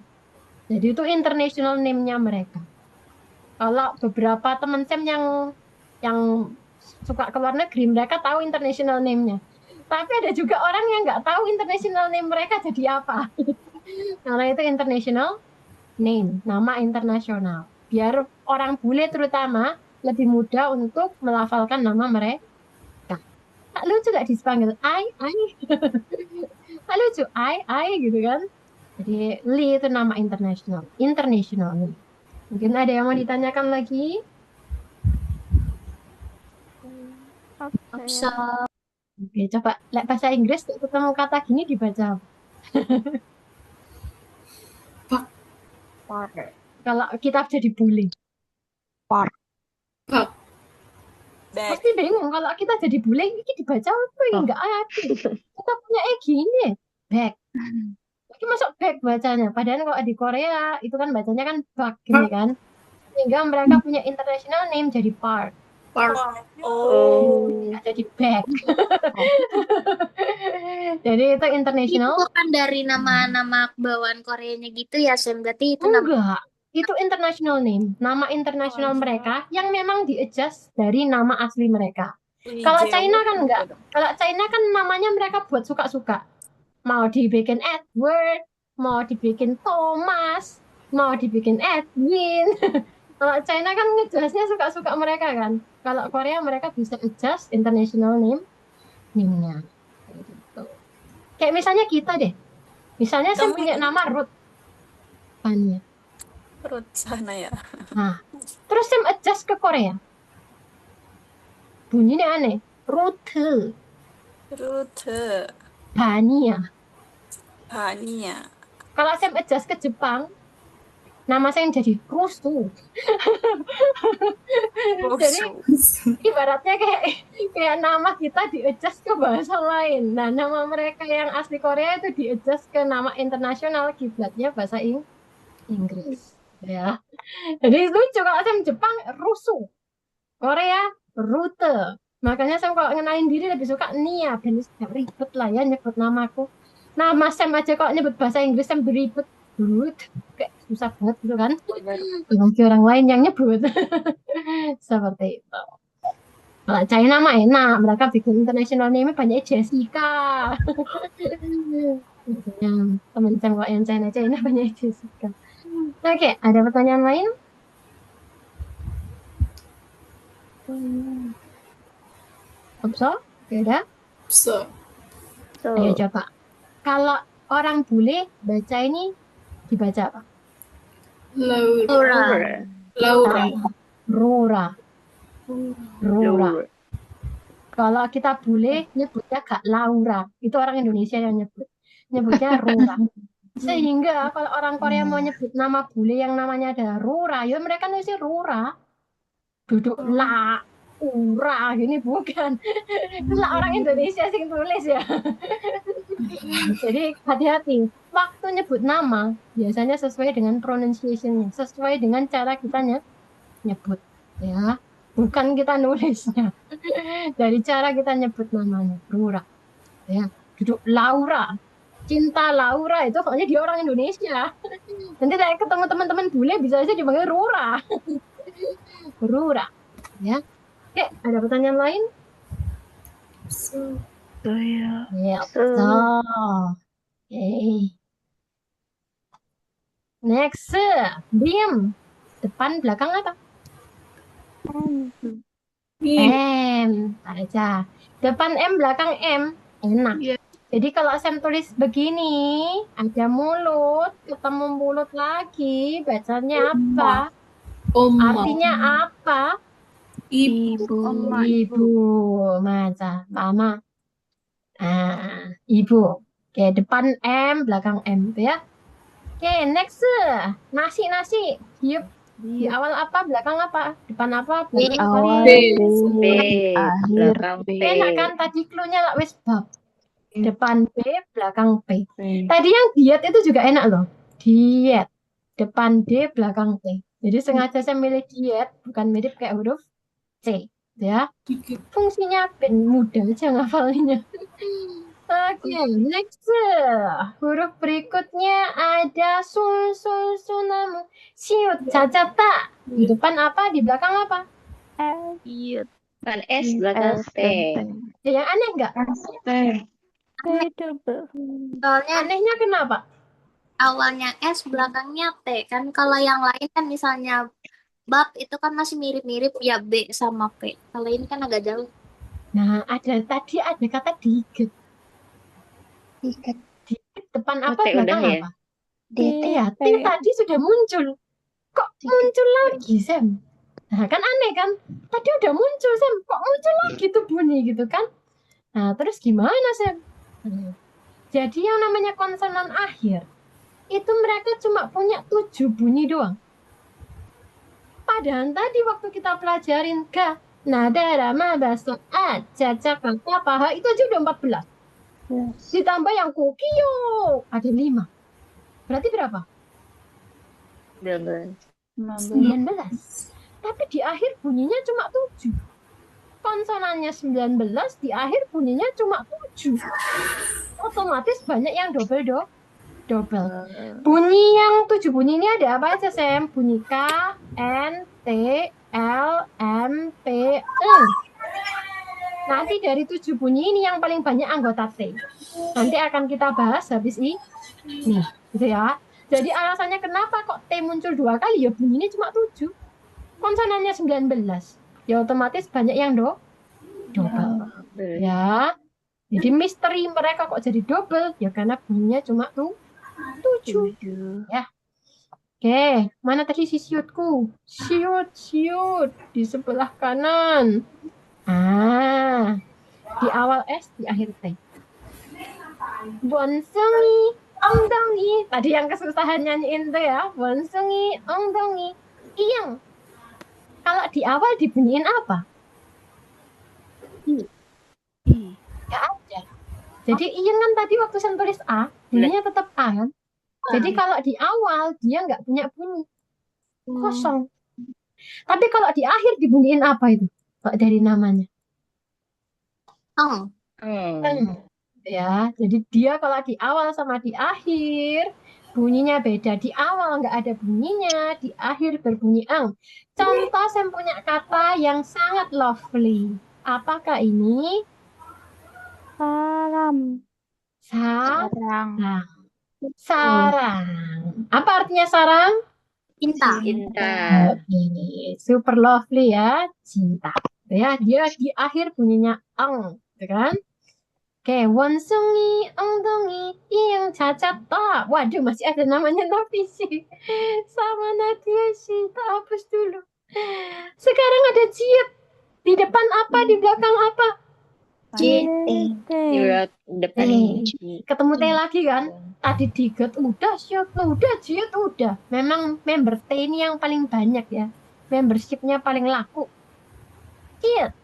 Jadi itu international name-nya mereka. Kalau beberapa teman Sam yang suka ke luar negeri, mereka tahu international name-nya. Tapi ada juga orang yang nggak tahu international name mereka jadi apa. Karena itu international name, nama internasional. Biar orang bule terutama lebih mudah untuk melafalkan nama mereka. Tak lucu gak dipanggil ai. Tak lucu ai gitu kan. Jadi Lee itu nama internasional. Mungkin ada yang mau ditanyakan lagi? Bisa. Oke, coba bahasa Inggris ketemu kata gini dibaca. Kalau kita jadi bully. Pasti bingung kalau kita jadi bully ini dibaca apa ya? Enggak ada. Kita punya gini. Back. Lagi masuk back bacanya. Padahal kalau di Korea itu kan bacanya kan back gini kan. Sehingga mereka punya international name jadi part. Nggak jadi back. Jadi itu Itu international. bukan dari nama-nama bawaan Koreanya gitu ya, Sam. Berarti itu nama. Enggak. Itu international name. Nama internasional mereka yang memang di-adjust dari nama asli mereka. Kalau China kan enggak. Kalau China kan namanya mereka buat suka-suka. Mau dibikin Edward, mau dibikin Thomas, mau dibikin Edwin. Kalau China kan ngejelasinnya suka-suka mereka kan. Kalau Korea mereka bisa adjust international name-nya. Kayak gitu. Kayak misalnya kita deh. Misalnya saya punya nama Ruth. Fania. Perut sana ya. Nah, terus saya adjust ke Korea. Bunyinya aneh. Ruth. Rute. Bania. Hania. Kalau saya adjust ke Jepang, nama saya yang jadi Rusu. Jadi ibaratnya kayak nama kita di-adjust ke bahasa lain. Nah, nama mereka yang asli Korea itu di-adjust ke nama internasional, kiblatnya bahasa Inggris. Ya. Jadi lucu kalau saya Jepang Rusu. Korea Rute. Makanya saya kalau ngenalin diri lebih suka Nia, dan ribet lah ya nyebut namaku. Nama Sam aja kok nyebut bahasa Inggris Sam beribet. Kayak susah banget gitu kan. Bagi orang lain yang nyebut. Seperti itu. Kalau China mah enak, mereka bikin international name banyak Jessica. Teman Sam kok yang China banyak Jessica. Oke, ada pertanyaan lain? Opso? Tidak? Ayo coba. Kalau orang bule baca ini dibaca apa? Rora. Kalau kita bule nyebutnya gak Laura. Itu orang Indonesia yang nyebutnya Rora. Sehingga kalau orang Korea mau nyebut nama bule yang namanya ada Rora, ya mereka nulisnya Rora. Duduk la, ura, gini bukan. Lah orang Indonesia sih tulis ya. Jadi hati-hati. Waktu nyebut nama, biasanya sesuai dengan pronunciation-nya, sesuai dengan cara kita nyebut. Ya, bukan kita nulisnya. Dari cara kita nyebut namanya, Rora. Ya, duduk Laura. Cinta Laura itu pokoknya dia orang Indonesia. Nanti saya ketemu teman-teman bule bisa aja dipanggil Rora. Rora. Ya. Oke, ada pertanyaan lain? Ya. Oke. Next, Bim. Depan belakang apa? M. Aja. Depan M belakang M. Enak. Jadi kalau Sam tulis begini, ada mulut, ketemu mulut lagi, bacanya apa? Artinya apa? Ibu. Maca. Mama. Ibu. Oke, depan M, belakang M, ya. Oke, next. Nasi. Yup. Di awal apa, belakang apa? Depan apa, belakang apa? Belakang B. Enak kan tadi clue-nya lah wis bab. Depan B, belakang P. Tadi yang diet itu juga enak loh. Diet. Depan D, belakang T. Jadi sengaja saya milih diet, bukan mirip kayak huruf C. Ya. Fungsinya ben mudah aja ngafalinnya. Oke, next. Huruf berikutnya ada sul, sul, sunamu. Siut, cacat tak. Di depan apa? Di belakang apa? Iya. Kan S belakang T. Ya, yang aneh nggak? Soalnya Anehnya kenapa? awalnya S, belakangnya T. Kan kalau yang lain kan misalnya bab itu kan masih mirip-mirip ya B sama P. Kalau ini kan agak jauh. Nah, tadi ada kata diget. Diget. Diget depan Oh, apa? T udah Belakang ya? apa? DT. Iya, T tadi sudah muncul. Kok muncul lagi, Sam? Nah, kan aneh kan? Tadi udah muncul, Sam. Kok muncul lagi tuh bunyi gitu kan? Nah, terus gimana, Sam? Jadi yang namanya konsonan akhir, itu mereka cuma punya 7 bunyi doang. Padahal tadi waktu kita pelajarin K, nada, rama, baso, a, caca, kata, paha, itu aja udah 14. Ditambah yang kokio, ada 5. Berarti berapa? 19. 19. Tapi di akhir bunyinya cuma 7. Konsonannya 19, di akhir bunyinya cuma 7. Otomatis banyak yang double. Bunyi yang 7 bunyi ini ada apa aja, Sam? Bunyi K, N, T, L, M, P, N. Nanti dari 7 bunyi ini yang paling banyak anggota T. Nanti akan kita bahas habis ini. Nih, gitu ya. Jadi alasannya kenapa kok T muncul 2 kali? Ya bunyinya cuma 7. Konsonannya 19. Ya otomatis banyak yang double. Ya. Jadi misteri mereka kok jadi double? Ya karena bunyinya cuma 7. Ya. Oke, mana tadi si siutku? Siut di sebelah kanan. Di awal S, di akhir T. Bonsungi, ongdongi. Tadi yang kesusahan nyanyiin tuh ya. Bonsungi, ongdongi. Iyang. Kalau di awal dibunyiin apa? Nggak ada. Jadi iyang kan tadi waktu saya tulis A, bunyinya tetap A kan? Jadi kalau di awal dia nggak punya bunyi, kosong. Tapi kalau di akhir dibunyiin apa itu? Kalau dari namanya? Ya, jadi dia kalau di awal sama di akhir bunyinya beda. Di awal nggak ada bunyinya, di akhir berbunyi ang. Contoh saya punya kata yang sangat lovely. Apakah ini? Sarang. Apa artinya sarang? Cinta. Oke, super lovely ya, cinta. Ya, dia di akhir bunyinya ang, gitu kan? Oke, 원숭이, 엉덩이, iyang cacat tak. Waduh, masih ada namanya tapi sih. Sama Nadia sih, tak hapus dulu. Sekarang ada ciet. Di depan apa, di belakang apa? Di depan Ketemu T lagi kan? Tadi diget udah, siut udah, ciet udah. Memang member T ini yang paling banyak ya. Membershipnya paling laku. Ciet.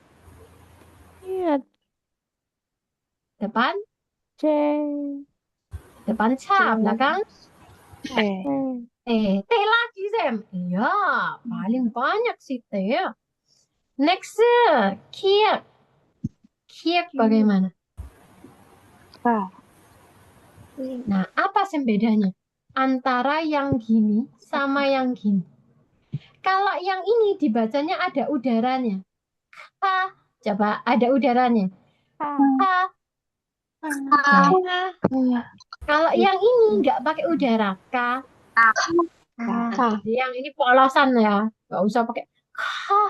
Depan depan ca, belakang T lagi, Sam. Iya, paling banyak sih T ya. Next, kiek. Kiek bagaimana? Nah, apa Sam bedanya antara yang gini sama yang gini? Kalau yang ini dibacanya ada udaranya. Coba ada udaranya. Kalau yang ini nggak pakai udara, Jadi yang ini polosan ya, nggak usah pakai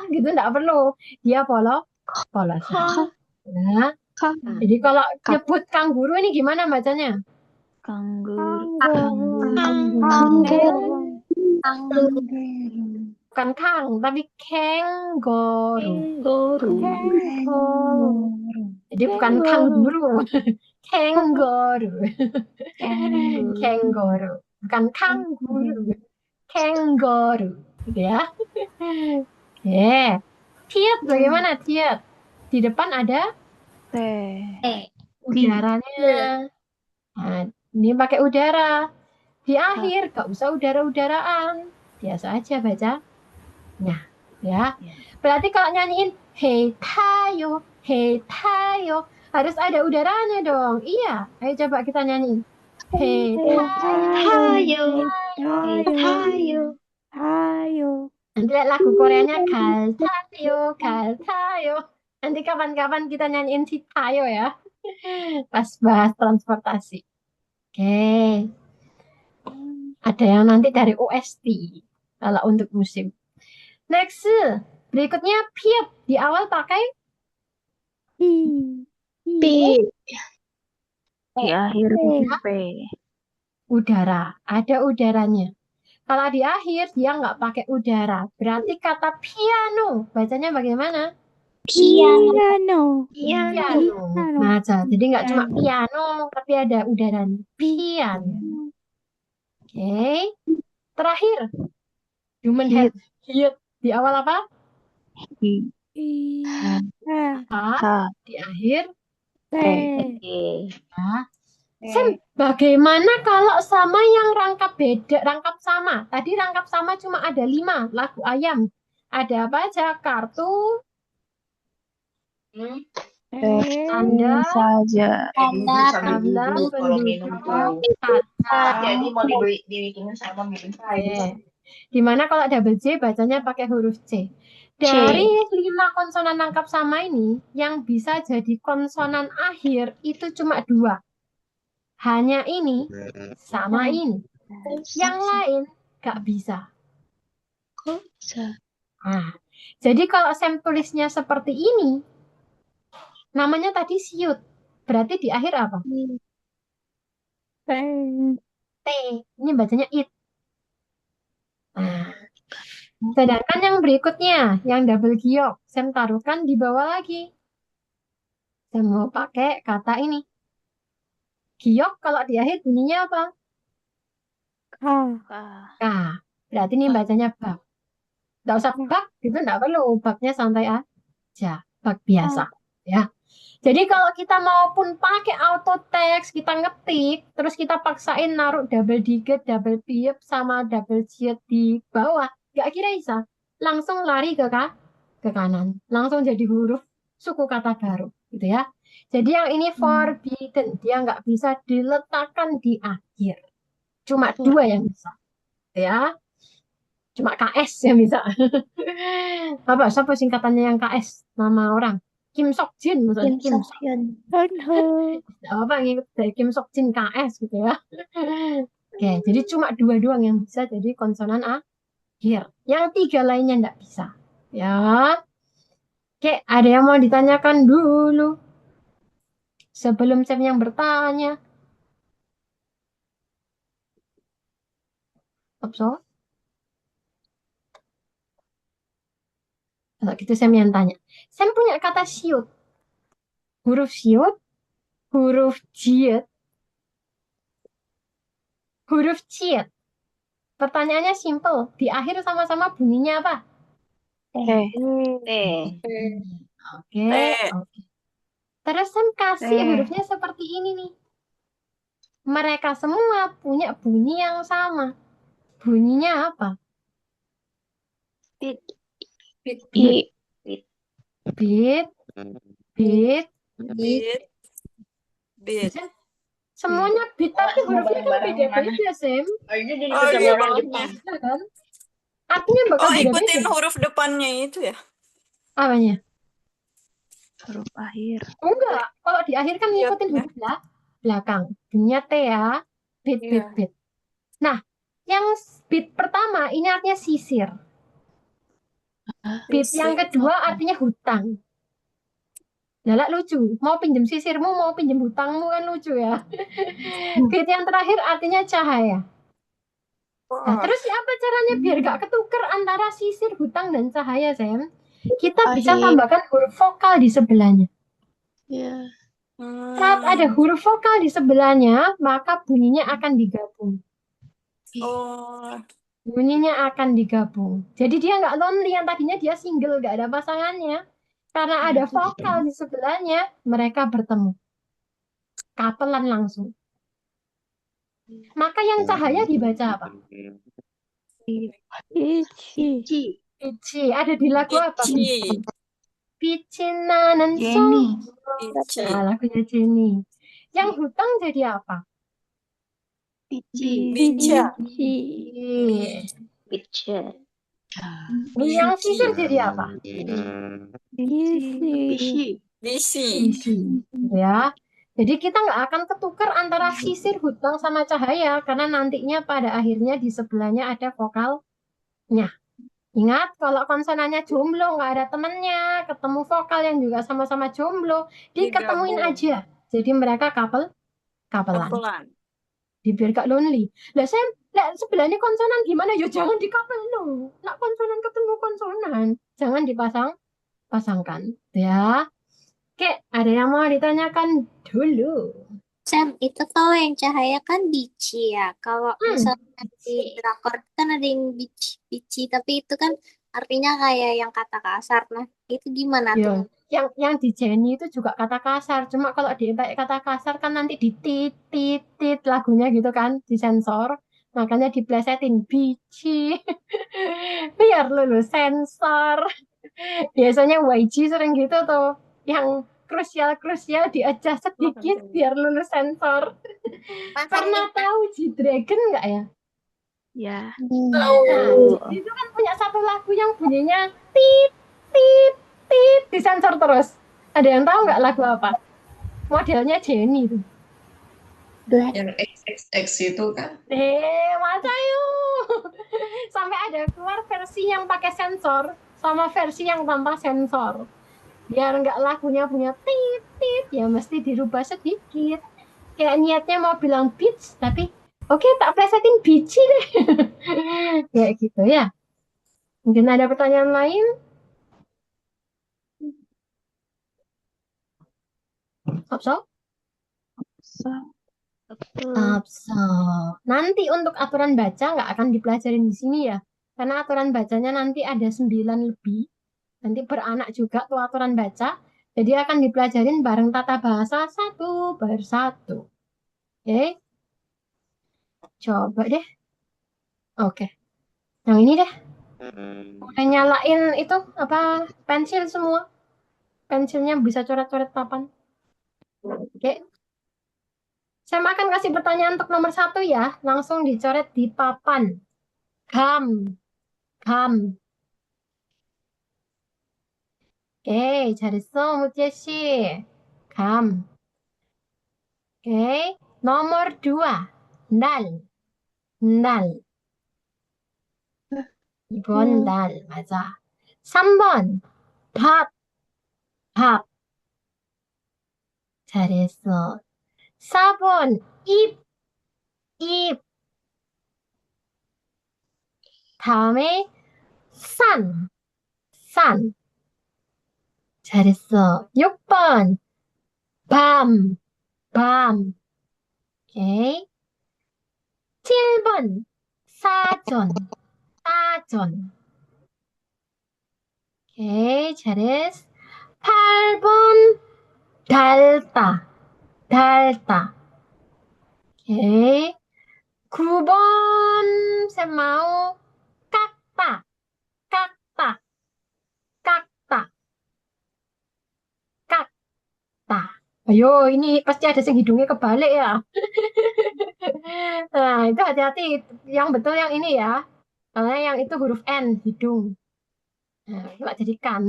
gitu, nggak perlu. Dia polosan. Nah, jadi kalau nyebut kangguru ini gimana bacanya? Bukan kang, tapi kenggoru. Jadi bukan kangguru, kenggoru. Kenggoru, bukan kangguru, kenggoru, gitu ya. Tiet bagaimana tiet? Di depan ada udaranya. Nah, ini pakai udara. Di akhir gak usah udara-udaraan, biasa aja baca. Nah, ya. Berarti kalau nyanyiin hei tayo, Harus ada udaranya dong. Iya, ayo coba kita nyanyi. Hei, Hayo, Ayo, hayo. ayo. nanti lihat lagu Koreanya gal tayo. Nanti kapan-kapan kita nyanyiin si Tayo ya. Pas bahas transportasi. Oke. Ada yang nanti dari OST kalau untuk musim. Next, berikutnya piep di awal pakai P. Di akhir P. udara. Ada udaranya. Kalau di akhir dia nggak pakai udara. Berarti kata piano bacanya bagaimana? Piano. Piano. Baca. Jadi nggak cuma piano, tapi ada udaranya. Piano. Oke. Terakhir. Human head. Heat. Di awal apa? H. Di akhir. Nah, Sam, bagaimana kalau sama yang rangkap beda, rangkap sama? Tadi rangkap sama cuma ada 5, lagu ayam. Ada apa aja? Kartu, tanda, saja. tanda, kalau minum penduduk, tuh. kata. Jadi mau dibikinin sama minum Oke. Dimana kalau double J bacanya pakai huruf C. Dari 5 konsonan rangkap sama ini, yang bisa jadi konsonan akhir itu cuma 2. Hanya ini sama ini. Yang lain gak bisa. Kok bisa? Nah, jadi kalau Sam tulisnya seperti ini, namanya tadi siut. Berarti di akhir apa? T. Ini bacanya it. Nah, sedangkan yang berikutnya, yang double giok, Sam taruhkan di bawah lagi. Sam mau pakai kata ini. Giok kalau di akhir bunyinya apa? K. Berarti ini bacanya bak. Nggak usah bak, gitu nggak perlu. Baknya santai aja. Bak biasa. Ya. Jadi kalau kita maupun pakai auto text, kita ngetik, terus kita paksain naruh double digit, double piep, sama double jet di bawah, nggak kira bisa. Langsung lari ke kanan. Langsung jadi huruf suku kata baru. Gitu ya. Jadi yang ini forbidden. Dia nggak bisa diletakkan di akhir. Cuma 2 yang bisa. Ya. Cuma KS yang bisa. Apa? Siapa singkatannya yang KS? Nama orang. Kim Sok Jin misalnya. Kim Sok. Nggak apa ngikut dari Kim Sok Jin KS gitu ya. Oke, jadi cuma 2 doang yang bisa jadi konsonan akhir. Yang 3 lainnya nggak bisa. Ya. Oke, ada yang mau ditanyakan dulu sebelum Sam yang bertanya. Opso? Kalau gitu Sam yang tanya. Sam punya kata siut. Huruf siut, huruf jiet, huruf ciet. Pertanyaannya simple. Di akhir sama-sama bunyinya apa? Oke. Terus Sam kasih hurufnya seperti ini nih. Mereka semua punya bunyi yang sama. Bunyinya apa? Bit. Bit. Bit. Semuanya bit, tapi hurufnya kan beda-beda, Sam. iya banget. Ya kan? Artinya bakal beda-beda. Ikutin huruf depannya itu ya? Apanya? Huruf akhir. Enggak. Kalau di akhir kan ngikutin huruf belakang. Bunyinya T ya. Bit. Nah, yang bit pertama ini artinya sisir. Bit yang kedua artinya hutang. Nah, lucu. Mau pinjem sisirmu, mau pinjem hutangmu kan lucu ya. Bit yang terakhir artinya cahaya. Nah, terus apa caranya biar gak ketuker antara sisir, hutang, dan cahaya, Sam? Kita bisa tambahkan huruf vokal di sebelahnya. Saat ada huruf vokal di sebelahnya, maka bunyinya akan digabung. Bunyinya akan digabung. Jadi dia nggak lonely, yang tadinya dia single, nggak ada pasangannya. Karena ada vokal di sebelahnya, mereka bertemu. Kapelan langsung. Maka yang cahaya dibaca apa? Pici. Ada di lagu apa? Pici nanan song. Biji. Nah, lagunya Jenny. Yang hutang jadi apa? Biji. Bija. Biji. Bija. Yang sisir jadi apa? Bisi. Bisi. Bisi. Isi. Ya. Jadi kita nggak akan ketukar antara sisir, hutang, sama cahaya karena nantinya pada akhirnya di sebelahnya ada vokalnya. Ingat, kalau konsonannya jomblo, nggak ada temennya, ketemu vokal yang juga sama-sama jomblo, diketemuin Digabung. aja. Jadi mereka kapelan. Kapelan. Biar gak lonely. Lah saya, lah sebelahnya konsonan gimana? Ya jangan dikapel no. Nak konsonan ketemu konsonan, jangan dipasangkan. Ya. Oke, ada yang mau ditanyakan dulu? Sam, itu kalau yang cahaya kan bici ya. Kalau misalnya di drakor kan ada yang bici, tapi itu kan artinya kayak yang kata kasar. Nah, itu gimana Ya, tuh? yang di Jenny itu juga kata kasar. Cuma kalau dia pakai kata kasar kan nanti ditit lagunya gitu kan, disensor. Makanya diplesetin biji. Biar lulus sensor. Biasanya YG sering gitu tuh. Yang krusial di-adjust sedikit biar lulus sensor. Pernah tahu G-Dragon nggak ya? Ya. Nah, itu kan punya satu lagu yang bunyinya tit, disensor terus. Ada yang tahu nggak lagu apa? Modelnya Jenny tuh. Yang XXX itu kan. Masa yuk. Sampai ada keluar versi yang pakai sensor sama versi yang tanpa sensor. Biar nggak lagunya punya tit, ya mesti dirubah sedikit. Kayak niatnya mau bilang beats, tapi oke, tak plesetin biji deh. Kayak gitu ya. Mungkin ada pertanyaan lain? Opso? Opso. Nanti untuk aturan baca nggak akan dipelajarin di sini ya. Karena aturan bacanya nanti ada 9 lebih. Nanti beranak juga tuh aturan baca. Jadi akan dipelajarin bareng tata bahasa satu persatu. Oke. Coba deh. Oke. Yang ini deh. Udah nyalain itu apa pensil semua. Pensilnya bisa coret-coret papan. Oke. Saya akan kasih pertanyaan untuk nomor 1 ya. Langsung dicoret di papan. Gam. 오케이, 잘했어, 무지야 씨. 감. 오케이. Nomor 2. 날. 2번 날. 맞아. 3번. 밥. 잘했어. 4번. 입. 다음에 산. 잘했어. 6번. 밤. 오케이. 7번. 사전. 오케이, 잘했어. 8번. 달다. 오케이. 9번. saya mau 깎다. Ayo, ini pasti ada yang hidungnya kebalik ya. Nah, itu hati-hati. Yang betul yang ini ya. Karena yang itu huruf N, hidung. Nah, nggak jadi kan.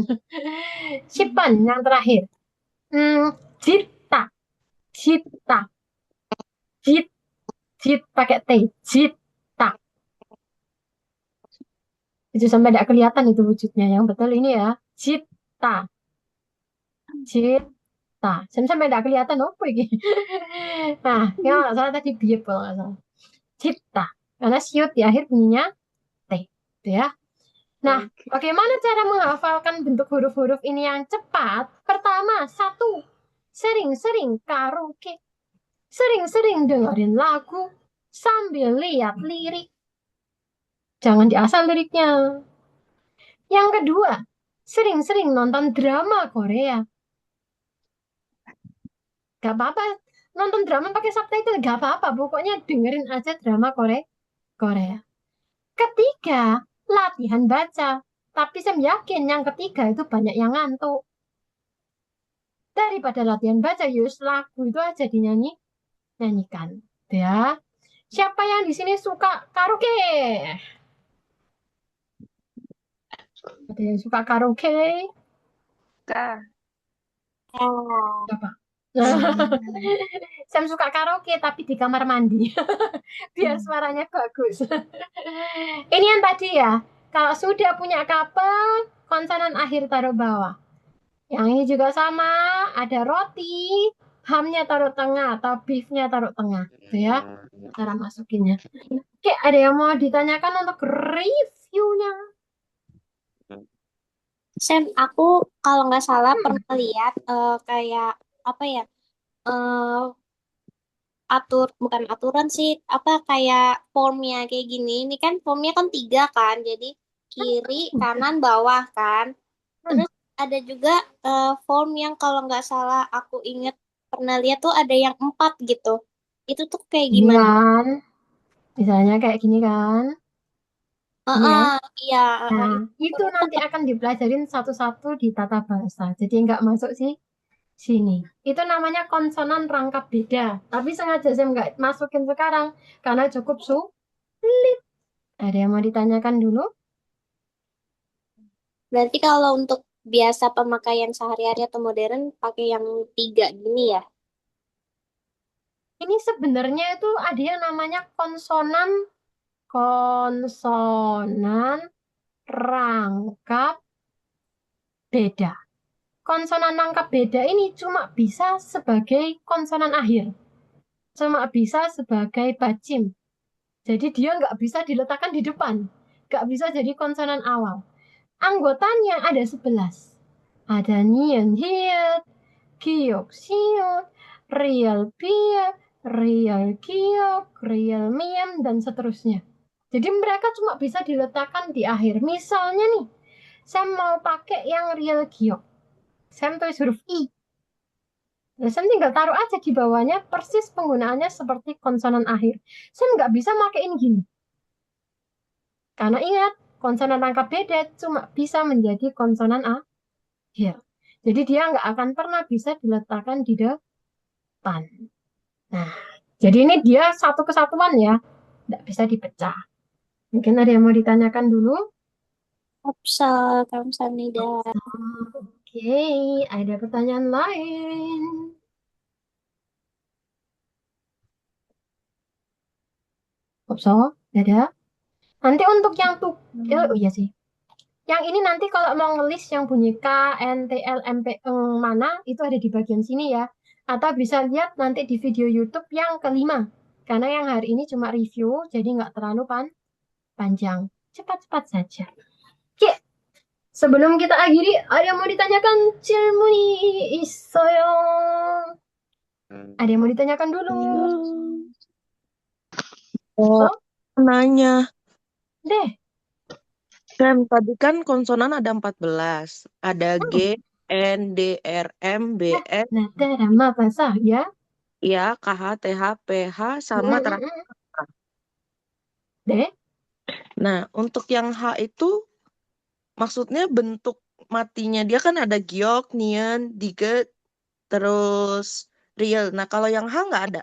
10번, yang terakhir. Cita. Jit pakai T. Cita. Itu sampai tidak kelihatan itu wujudnya. Yang betul ini ya. Cita. Sampai tidak kelihatan apa ini. Nah, yang nggak salah tadi biep kalau nggak salah. Cita. Karena siut di akhir bunyinya T. Gitu ya. Nah, bagaimana cara menghafalkan bentuk huruf-huruf ini yang cepat? Pertama, 1. Sering-sering karaoke. Sering-sering dengerin lagu sambil lihat lirik. Jangan diasal liriknya. Yang kedua, sering-sering nonton drama Korea. Gak apa-apa, nonton drama pakai subtitle, gak apa-apa. Pokoknya dengerin aja drama Korea. Ketiga, latihan baca. Tapi saya yakin yang ketiga itu banyak yang ngantuk. Daripada latihan baca, Yus, lagu itu aja nyanyikan. Ya. Siapa yang di sini suka karaoke? Ada yang suka karaoke? Kak. Siapa? Sam suka karaoke tapi di kamar mandi. Biar suaranya bagus. Ini yang tadi ya. Kalau sudah punya couple, konsonan akhir taruh bawah. Yang ini juga sama, ada roti, hamnya taruh tengah atau beefnya taruh tengah, gitu ya. Cara masukinnya. Oke, ada yang mau ditanyakan untuk reviewnya? Sam, aku kalau nggak salah pernah lihat kayak apa ya, bukan aturan sih, apa kayak formnya kayak gini. Ini kan formnya kan 3 kan, jadi kiri, kanan, bawah kan. Terus ada juga form yang kalau nggak salah aku inget pernah lihat tuh ada yang 4 gitu. Itu tuh kayak Ini gimana? kan, misalnya kayak gini kan. Ini ya. Iya. Nah, itu nanti akan dipelajarin satu-satu di tata bahasa. Jadi nggak masuk sih sini. Itu namanya konsonan rangkap beda. Tapi sengaja saya nggak masukin sekarang karena cukup sulit. Ada yang mau ditanyakan dulu? Berarti kalau untuk biasa pemakaian sehari-hari atau modern pakai yang 3 gini ya? Ini sebenarnya itu ada yang namanya konsonan rangkap beda. Konsonan rangkap beda ini cuma bisa sebagai konsonan akhir. Cuma bisa sebagai bacim. Jadi dia nggak bisa diletakkan di depan. Nggak bisa jadi konsonan awal. Anggotanya ada 11. Ada nian hiat, giok siut, real biak, real giok, real miam, dan seterusnya. Jadi mereka cuma bisa diletakkan di akhir. Misalnya nih, saya mau pakai yang real giok. Saya tulis huruf I. Nah, saya tinggal taruh aja di bawahnya, persis penggunaannya seperti konsonan akhir. Saya nggak bisa makein gini. Karena ingat, konsonan rangkap beda cuma bisa menjadi konsonan akhir. Jadi dia nggak akan pernah bisa diletakkan di depan. Nah, jadi ini dia satu kesatuan ya. Nggak bisa dipecah. Mungkin ada yang mau ditanyakan dulu? Kamsahamnida. Oke, ada pertanyaan lain? Opso, ada? Nanti untuk yang oh iya sih. Yang ini nanti kalau mau ngelis yang bunyi K, N, T, L, M, P, mana, itu ada di bagian sini ya. Atau bisa lihat nanti di video YouTube yang kelima. Karena yang hari ini cuma review, jadi nggak terlalu panjang. Cepat-cepat saja. Oke, sebelum kita akhiri, ada yang mau ditanyakan? 질문이 있어요. Ada yang mau ditanyakan dulu? Oh, nanya. Deh. Sam, tadi kan konsonan ada 14. Ada G, N, D, R, M, B, S. Nah, drama bahasa ya? Ya, K, H, T, H, P, H, sama terakhir. Deh. Nah, untuk yang H itu maksudnya bentuk matinya dia kan ada giok, nian, diget, terus real. Nah, kalau yang H nggak ada.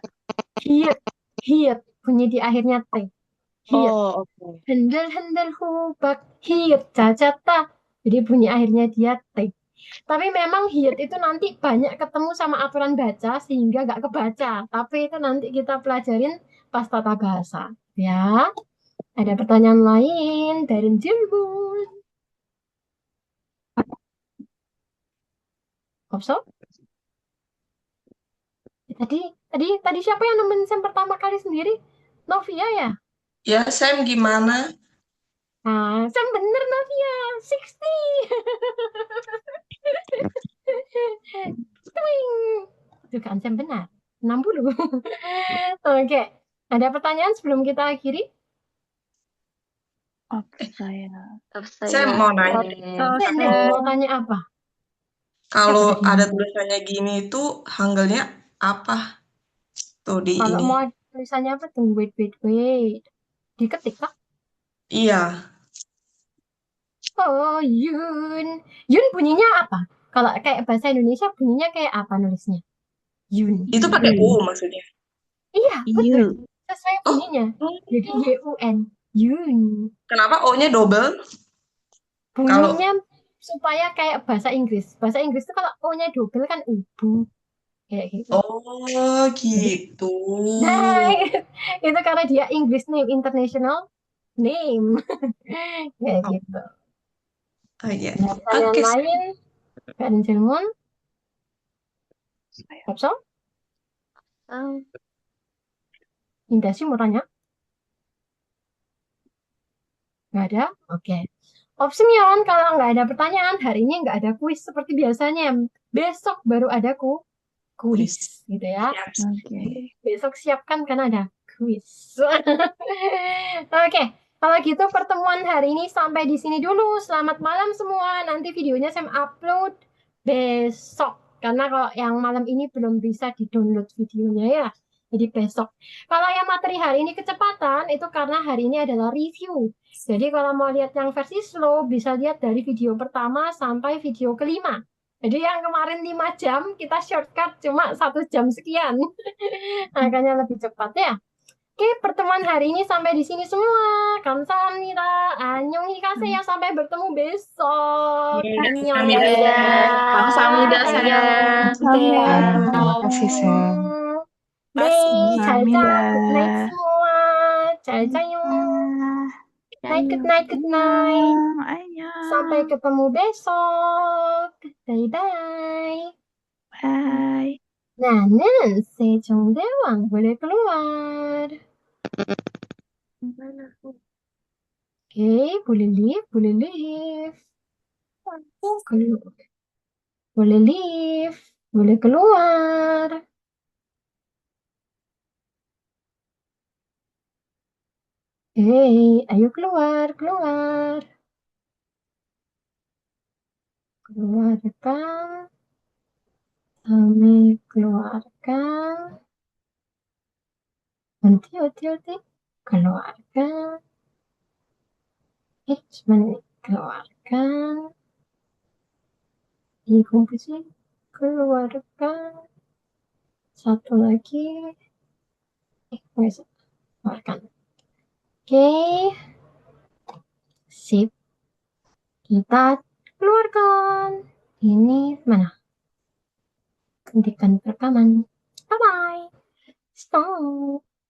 Hiat, bunyi di akhirnya T. Hiat. Oh, oke. Hendel hubak, hiat, cacata. Jadi bunyi akhirnya dia T. Tapi memang hiat itu nanti banyak ketemu sama aturan baca sehingga nggak kebaca. Tapi itu nanti kita pelajarin pas tata bahasa. Ya. Ada pertanyaan lain dari Cirebon? Opso? Tadi siapa yang nemenin Sam pertama kali sendiri? Novia ya? Ya, Sam gimana? Nah, Sam bener Novia, 60. Twing. Tuh kan Sam benar, 60. Oke, ada pertanyaan sebelum kita akhiri? Sam mau nanya. Mau tanya apa? Kalau ada tulisannya gini itu hanggalnya apa? Tuh di Kalau ini. mau tulisannya apa tuh? Wait. Diketik kak? Iya. Oh, Yun. Yun bunyinya apa? Kalau kayak bahasa Indonesia bunyinya kayak apa nulisnya? Yun. Itu pakai U maksudnya. Iya, betul. You. Sesuai Oh, bunyinya. Jadi YUN. Yun. kenapa O-nya double? Kalau Bunyinya supaya kayak bahasa Inggris. Bahasa Inggris itu kalau O-nya double kan ubu. Kayak gitu. oh gitu. Nah, itu karena dia English name, international name. Kayak gitu. Oh iya. Nah, pertanyaan Oke. lain, Kak Jerman, Kapsel, Indah sih mau tanya? Nggak ada? Oke. Opsimion, kalau nggak ada pertanyaan, hari ini nggak ada kuis seperti biasanya. Besok baru ada kuis, gitu ya. Oke. Besok siapkan karena ada kuis. Oke, kalau gitu pertemuan hari ini sampai di sini dulu. Selamat malam semua. Nanti videonya saya upload besok. Karena kalau yang malam ini belum bisa di-download videonya ya. Jadi besok. Kalau yang materi hari ini kecepatan, itu karena hari ini adalah review. Jadi kalau mau lihat yang versi slow, bisa lihat dari video pertama sampai video kelima. Jadi yang kemarin 5 jam, kita shortcut cuma 1 jam sekian. Makanya lebih cepat ya. Oke, pertemuan hari ini sampai di sini semua. Kamsahamnida. Annyeonghaseyo. Sampai bertemu besok. Annyeong. Kamsahamnida. Kamsahamnida, sayang. Terima kasih, Sam. 네, 잘 자. Kamsahamnida. Good night semua. 잘 자요. Good night, good night, good night. Sampai ketemu besok. Bye-bye. Bye. 나는 세종대왕 boleh keluar. Oke, boleh leave, boleh leave. Boleh leave, boleh keluar. Hei, ayo keluar, keluar. Keluarkan. Kami keluarkan. Nanti, keluarkan. Sebentar, keluarkan. Ini komposisi, keluarkan. Satu lagi. Nggak bisa. Keluarkan. Oke. Sip. Kita keluarkan. Ini mana? Hentikan rekaman. Bye-bye. Stop.